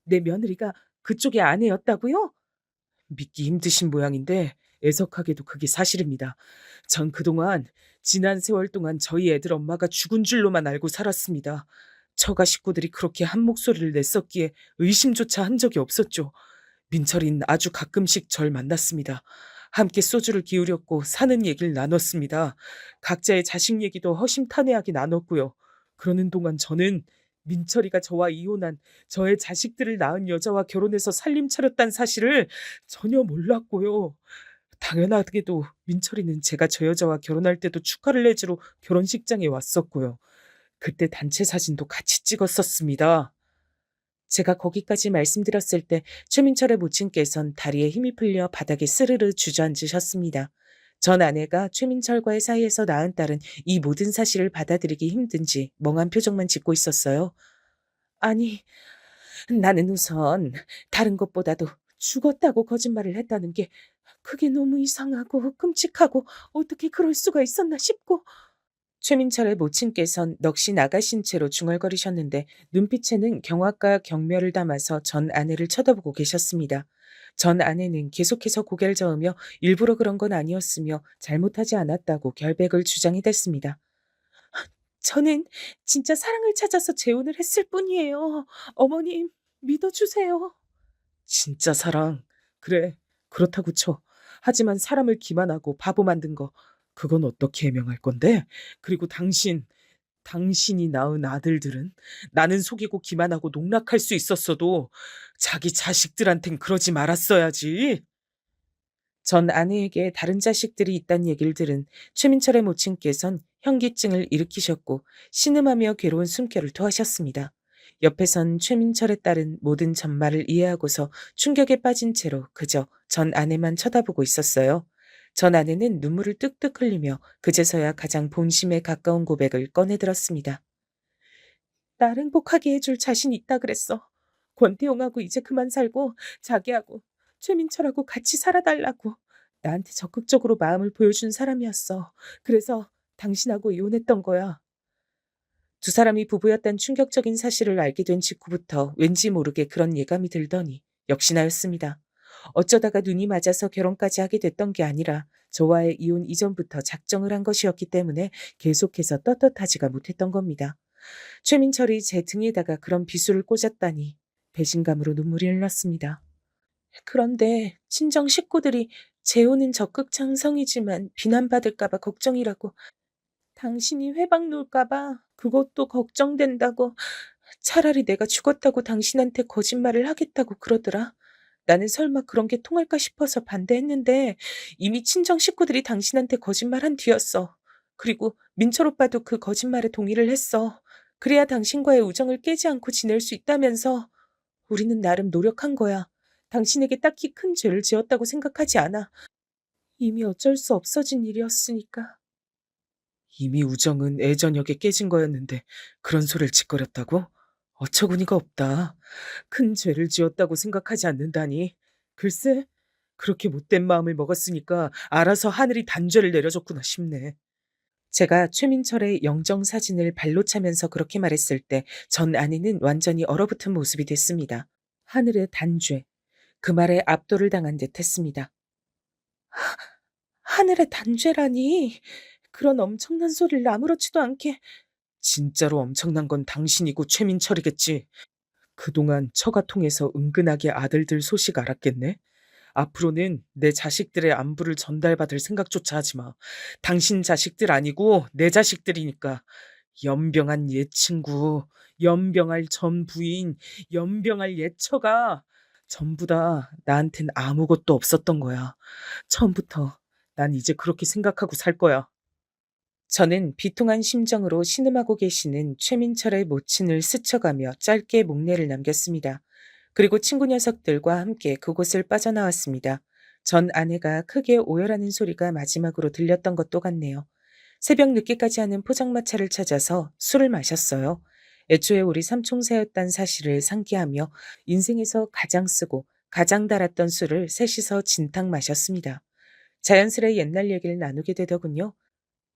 내 며느리가 그쪽의 아내였다고요? 믿기 힘드신 모양인데 애석하게도 그게 사실입니다. 전 그동안 지난 세월 동안 저희 애들 엄마가 죽은 줄로만 알고 살았습니다. 처가 식구들이 그렇게 한 목소리를 냈었기에 의심조차 한 적이 없었죠. 민철이는 아주 가끔씩 절 만났습니다. 함께 소주를 기울였고 사는 얘기를 나눴습니다. 각자의 자식 얘기도 허심탄회하게 나눴고요. 그러는 동안 저는 민철이가 저와 이혼한 저의 자식들을 낳은 여자와 결혼해서 살림 차렸다는 사실을 전혀 몰랐고요. 당연하게도 민철이는 제가 저 여자와 결혼할 때도 축하를 해주러 결혼식장에 왔었고요. 그때 단체 사진도 같이 찍었었습니다. 제가 거기까지 말씀드렸을 때 최민철의 모친께선 다리에 힘이 풀려 바닥에 스르르 주저앉으셨습니다. 전 아내가 최민철과의 사이에서 낳은 딸은 이 모든 사실을 받아들이기 힘든지 멍한 표정만 짓고 있었어요. 아니, 나는 우선 다른 것보다도 죽었다고 거짓말을 했다는 게 그게 너무 이상하고 끔찍하고 어떻게 그럴 수가 있었나 싶고. 최민철의 모친께선 넋이 나가신 채로 중얼거리셨는데 눈빛에는 경악과 경멸을 담아서 전 아내를 쳐다보고 계셨습니다. 전 아내는 계속해서 고개를 저으며 일부러 그런 건 아니었으며 잘못하지 않았다고 결백을 주장이 됐습니다. 저는 진짜 사랑을 찾아서 재혼을 했을 뿐이에요. 어머님, 믿어주세요. 진짜 사랑. 그래, 그렇다고 쳐. 하지만 사람을 기만하고 바보 만든 거, 그건 어떻게 해명할 건데? 그리고 당신이 낳은 아들들은 나는 속이고 기만하고 농락할 수 있었어도 자기 자식들한텐 그러지 말았어야지. 전 아내에게 다른 자식들이 있다는 얘기를 들은 최민철의 모친께선 현기증을 일으키셨고 신음하며 괴로운 숨결을 토하셨습니다. 옆에선 최민철의 딸은 모든 전말을 이해하고서 충격에 빠진 채로 그저 전 아내만 쳐다보고 있었어요. 전 아내는 눈물을 뚝뚝 흘리며 그제서야 가장 본심에 가까운 고백을 꺼내들었습니다. 날 행복하게 해줄 자신 있다 그랬어. 권태용하고 이제 그만 살고 자기하고 최민철하고 같이 살아달라고. 나한테 적극적으로 마음을 보여준 사람이었어. 그래서 당신하고 이혼했던 거야. 두 사람이 부부였다는 충격적인 사실을 알게 된 직후부터 왠지 모르게 그런 예감이 들더니 역시나였습니다. 어쩌다가 눈이 맞아서 결혼까지 하게 됐던 게 아니라 저와의 이혼 이전부터 작정을 한 것이었기 때문에 계속해서 떳떳하지가 못했던 겁니다. 최민철이 제 등에다가 그런 비수를 꽂았다니 배신감으로 눈물이 흘렀습니다. 그런데 친정 식구들이 재혼은 적극 찬성이지만 비난받을까봐 걱정이라고, 당신이 회방 놓을까봐 그것도 걱정된다고, 차라리 내가 죽었다고 당신한테 거짓말을 하겠다고 그러더라. 나는 설마 그런 게 통할까 싶어서 반대했는데 이미 친정 식구들이 당신한테 거짓말한 뒤였어. 그리고 민철 오빠도 그 거짓말에 동의를 했어. 그래야 당신과의 우정을 깨지 않고 지낼 수 있다면서. 우리는 나름 노력한 거야. 당신에게 딱히 큰 죄를 지었다고 생각하지 않아. 이미 어쩔 수 없어진 일이었으니까. 이미 우정은 애저녁에 깨진 거였는데 그런 소리를 짓거렸다고? 어처구니가 없다. 큰 죄를 지었다고 생각하지 않는다니. 글쎄, 그렇게 못된 마음을 먹었으니까 알아서 하늘이 단죄를 내려줬구나 싶네. 제가 최민철의 영정 사진을 발로 차면서 그렇게 말했을 때 전 아내는 완전히 얼어붙은 모습이 됐습니다. 하늘의 단죄. 그 말에 압도를 당한 듯 했습니다. 하늘의 단죄라니. 그런 엄청난 소리를 아무렇지도 않게. 진짜로 엄청난 건 당신이고 최민철이겠지. 그동안 처가 통해서 은근하게 아들들 소식 알았겠네. 앞으로는 내 자식들의 안부를 전달받을 생각조차 하지 마. 당신 자식들 아니고 내 자식들이니까. 연병한 옛 친구, 연병할 전 부인, 연병할 옛 처가 전부 다 나한텐 아무것도 없었던 거야. 처음부터 난 이제 그렇게 생각하고 살 거야. 저는 비통한 심정으로 신음하고 계시는 최민철의 모친을 스쳐가며 짧게 목례를 남겼습니다. 그리고 친구 녀석들과 함께 그곳을 빠져나왔습니다. 전 아내가 크게 오열하는 소리가 마지막으로 들렸던 것도 같네요. 새벽 늦게까지 하는 포장마차를 찾아서 술을 마셨어요. 애초에 우리 삼총사였단 사실을 상기하며 인생에서 가장 쓰고 가장 달았던 술을 셋이서 진탕 마셨습니다. 자연스레 옛날 얘기를 나누게 되더군요.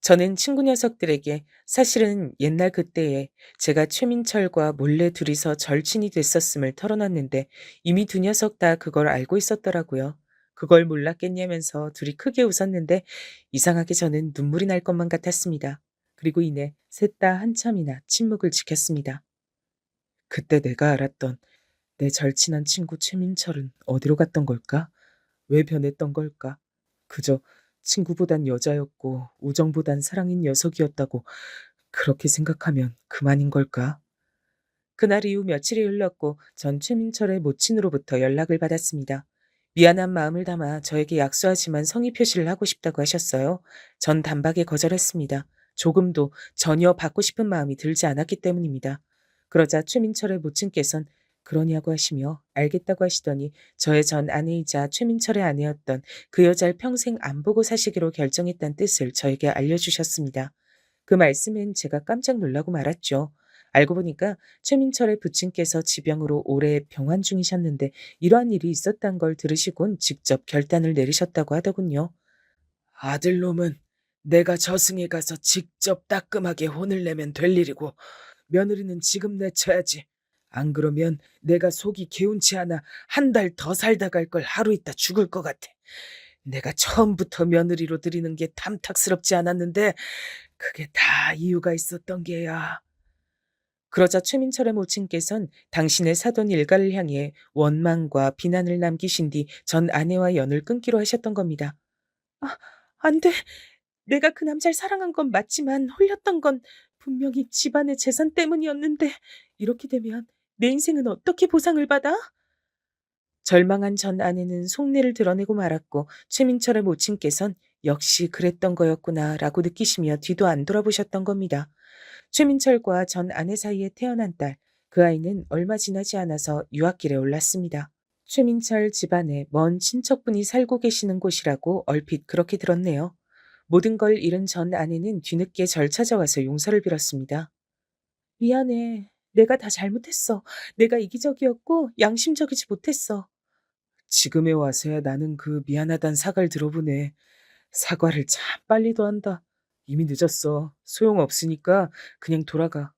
저는 친구 녀석들에게 사실은 옛날 그때에 제가 최민철과 몰래 둘이서 절친이 됐었음을 털어놨는데 이미 두 녀석 다 그걸 알고 있었더라고요. 그걸 몰랐겠냐면서 둘이 크게 웃었는데 이상하게 저는 눈물이 날 것만 같았습니다. 그리고 이내 셋 다 한참이나 침묵을 지켰습니다. 그때 내가 알았던 내 절친한 친구 최민철은 어디로 갔던 걸까? 왜 변했던 걸까? 그저 친구보단 여자였고 우정보단 사랑인 녀석이었다고 그렇게 생각하면 그만인 걸까? 그날 이후 며칠이 흘렀고 전 최민철의 모친으로부터 연락을 받았습니다. 미안한 마음을 담아 저에게 약소하지만 성의 표시를 하고 싶다고 하셨어요. 전 단박에 거절했습니다. 조금도 전혀 받고 싶은 마음이 들지 않았기 때문입니다. 그러자 최민철의 모친께선 그러냐고 하시며 알겠다고 하시더니 저의 전 아내이자 최민철의 아내였던 그 여자를 평생 안 보고 사시기로 결정했다는 뜻을 저에게 알려주셨습니다. 그 말씀엔 제가 깜짝 놀라고 말았죠. 알고 보니까 최민철의 부친께서 지병으로 오래 병환 중이셨는데 이러한 일이 있었단 걸 들으시곤 직접 결단을 내리셨다고 하더군요. 아들놈은 내가 저승에 가서 직접 따끔하게 혼을 내면 될 일이고 며느리는 지금 내쳐야지. 안 그러면 내가 속이 개운치 않아 한 달 더 살다 갈 걸 하루 있다 죽을 것 같아. 내가 처음부터 며느리로 들이는 게 탐탁스럽지 않았는데 그게 다 이유가 있었던 게야. 그러자 최민철의 모친께선 당신의 사돈 일가를 향해 원망과 비난을 남기신 뒤 전 아내와 연을 끊기로 하셨던 겁니다. 아, 안 돼. 내가 그 남자를 사랑한 건 맞지만 홀렸던 건 분명히 집안의 재산 때문이었는데 이렇게 되면 내 인생은 어떻게 보상을 받아? 절망한 전 아내는 속내를 드러내고 말았고 최민철의 모친께선 역시 그랬던 거였구나라고 느끼시며 뒤도 안 돌아보셨던 겁니다. 최민철과 전 아내 사이에 태어난 딸, 그 아이는 얼마 지나지 않아서 유학길에 올랐습니다. 최민철 집안에 먼 친척분이 살고 계시는 곳이라고 얼핏 그렇게 들었네요. 모든 걸 잃은 전 아내는 뒤늦게 절 찾아와서 용서를 빌었습니다. 미안해. 내가 다 잘못했어. 내가 이기적이었고 양심적이지 못했어. 지금에 와서야 나는 그 미안하단 사과를 들어보네. 사과를 참 빨리도 한다. 이미 늦었어. 소용없으니까 그냥 돌아가.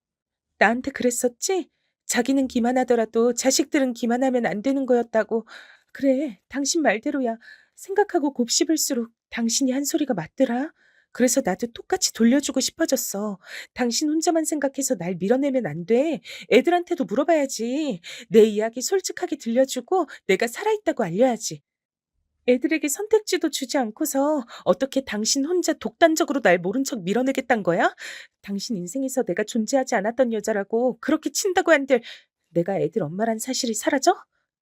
나한테 그랬었지? 자기는 기만하더라도 자식들은 기만하면 안 되는 거였다고. 그래, 당신 말대로야. 생각하고 곱씹을수록 당신이 한 소리가 맞더라. 그래서 나도 똑같이 돌려주고 싶어졌어. 당신 혼자만 생각해서 날 밀어내면 안 돼. 애들한테도 물어봐야지. 내 이야기 솔직하게 들려주고 내가 살아있다고 알려야지. 애들에게 선택지도 주지 않고서 어떻게 당신 혼자 독단적으로 날 모른 척 밀어내겠단 거야? 당신 인생에서 내가 존재하지 않았던 여자라고 그렇게 친다고 한들 내가 애들 엄마란 사실이 사라져?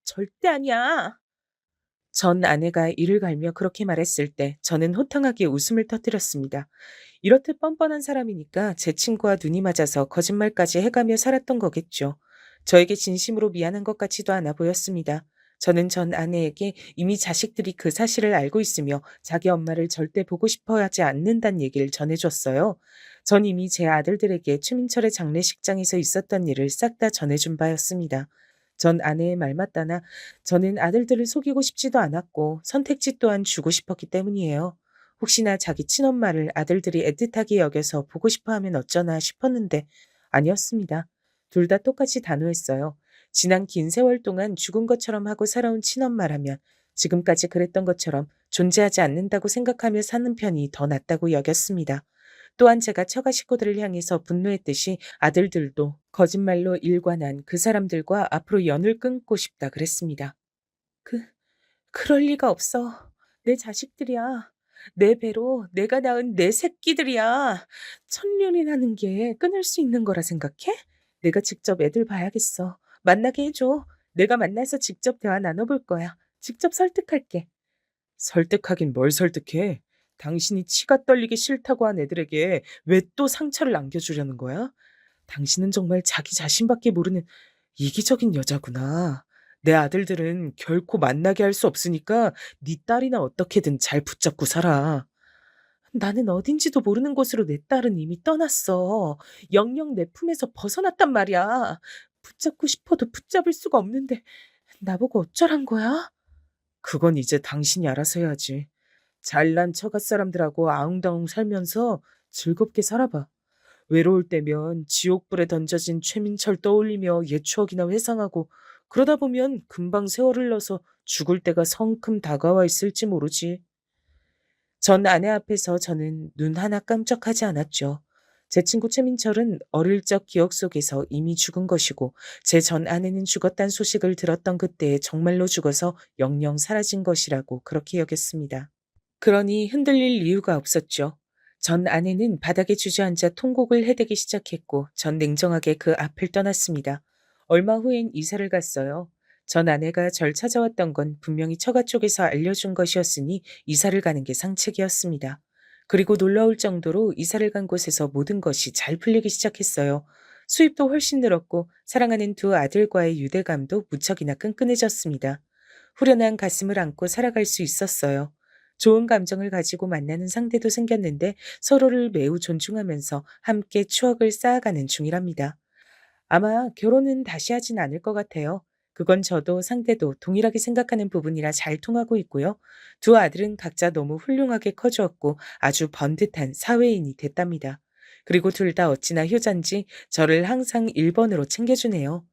절대 아니야. 전 아내가 이를 갈며 그렇게 말했을 때 저는 호탕하게 웃음을 터뜨렸습니다. 이렇듯 뻔뻔한 사람이니까 제 친구와 눈이 맞아서 거짓말까지 해가며 살았던 거겠죠. 저에게 진심으로 미안한 것 같지도 않아 보였습니다. 저는 전 아내에게 이미 자식들이 그 사실을 알고 있으며 자기 엄마를 절대 보고 싶어 하지 않는다는 얘기를 전해줬어요. 전 이미 제 아들들에게 최민철의 장례식장에서 있었던 일을 싹 다 전해준 바였습니다. 전 아내의 말 맞다나 저는 아들들을 속이고 싶지도 않았고 선택지 또한 주고 싶었기 때문이에요. 혹시나 자기 친엄마를 아들들이 애틋하게 여겨서 보고 싶어 하면 어쩌나 싶었는데 아니었습니다. 둘 다 똑같이 단호했어요. 지난 긴 세월 동안 죽은 것처럼 하고 살아온 친엄마라면 지금까지 그랬던 것처럼 존재하지 않는다고 생각하며 사는 편이 더 낫다고 여겼습니다. 또한 제가 처가 식구들을 향해서 분노했듯이 아들들도 거짓말로 일관한 그 사람들과 앞으로 연을 끊고 싶다 그랬습니다. 그럴 리가 없어. 내 자식들이야. 내 배로 내가 낳은 내 새끼들이야. 천년이라는 게 끊을 수 있는 거라 생각해? 내가 직접 애들 봐야겠어. 만나게 해줘. 내가 만나서 직접 대화 나눠볼 거야. 직접 설득할게. 설득하긴 뭘 설득해? 당신이 치가 떨리기 싫다고 한 애들에게 왜 또 상처를 안겨주려는 거야? 당신은 정말 자기 자신밖에 모르는 이기적인 여자구나. 내 아들들은 결코 만나게 할 수 없으니까 네 딸이나 어떻게든 잘 붙잡고 살아. 나는 어딘지도 모르는 곳으로 내 딸은 이미 떠났어. 영영 내 품에서 벗어났단 말이야. 붙잡고 싶어도 붙잡을 수가 없는데 나보고 어쩌란 거야? 그건 이제 당신이 알아서 해야지. 잘난 처갓 사람들하고 아웅다웅 살면서 즐겁게 살아봐. 외로울 때면 지옥불에 던져진 최민철 떠올리며 옛 추억이나 회상하고 그러다 보면 금방 세월 흘러서 죽을 때가 성큼 다가와 있을지 모르지. 전 아내 앞에서 저는 눈 하나 깜짝하지 않았죠. 제 친구 최민철은 어릴 적 기억 속에서 이미 죽은 것이고 제 전 아내는 죽었단 소식을 들었던 그때에 정말로 죽어서 영영 사라진 것이라고 그렇게 여겼습니다. 그러니 흔들릴 이유가 없었죠. 전 아내는 바닥에 주저앉아 통곡을 해대기 시작했고 전 냉정하게 그 앞을 떠났습니다. 얼마 후엔 이사를 갔어요. 전 아내가 절 찾아왔던 건 분명히 처가 쪽에서 알려준 것이었으니 이사를 가는 게 상책이었습니다. 그리고 놀라울 정도로 이사를 간 곳에서 모든 것이 잘 풀리기 시작했어요. 수입도 훨씬 늘었고 사랑하는 두 아들과의 유대감도 무척이나 끈끈해졌습니다. 후련한 가슴을 안고 살아갈 수 있었어요. 좋은 감정을 가지고 만나는 상대도 생겼는데 서로를 매우 존중하면서 함께 추억을 쌓아가는 중이랍니다. 아마 결혼은 다시 하진 않을 것 같아요. 그건 저도 상대도 동일하게 생각하는 부분이라 잘 통하고 있고요. 두 아들은 각자 너무 훌륭하게 커주었고 아주 번듯한 사회인이 됐답니다. 그리고 둘 다 어찌나 효자인지 저를 항상 1번으로 챙겨주네요.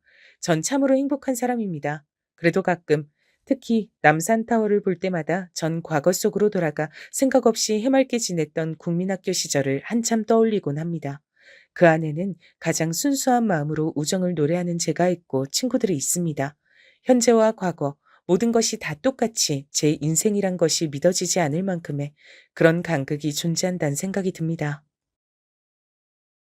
전 참으로 행복한 사람입니다. 그래도 가끔 특히 남산타워를 볼 때마다 전 과거 속으로 돌아가 생각 없이 해맑게 지냈던 국민학교 시절을 한참 떠올리곤 합니다. 그 안에는 가장 순수한 마음으로 우정을 노래하는 제가 있고 친구들이 있습니다. 현재와 과거, 모든 것이 다 똑같이 제 인생이란 것이 믿어지지 않을 만큼의 그런 간극이 존재한다는 생각이 듭니다.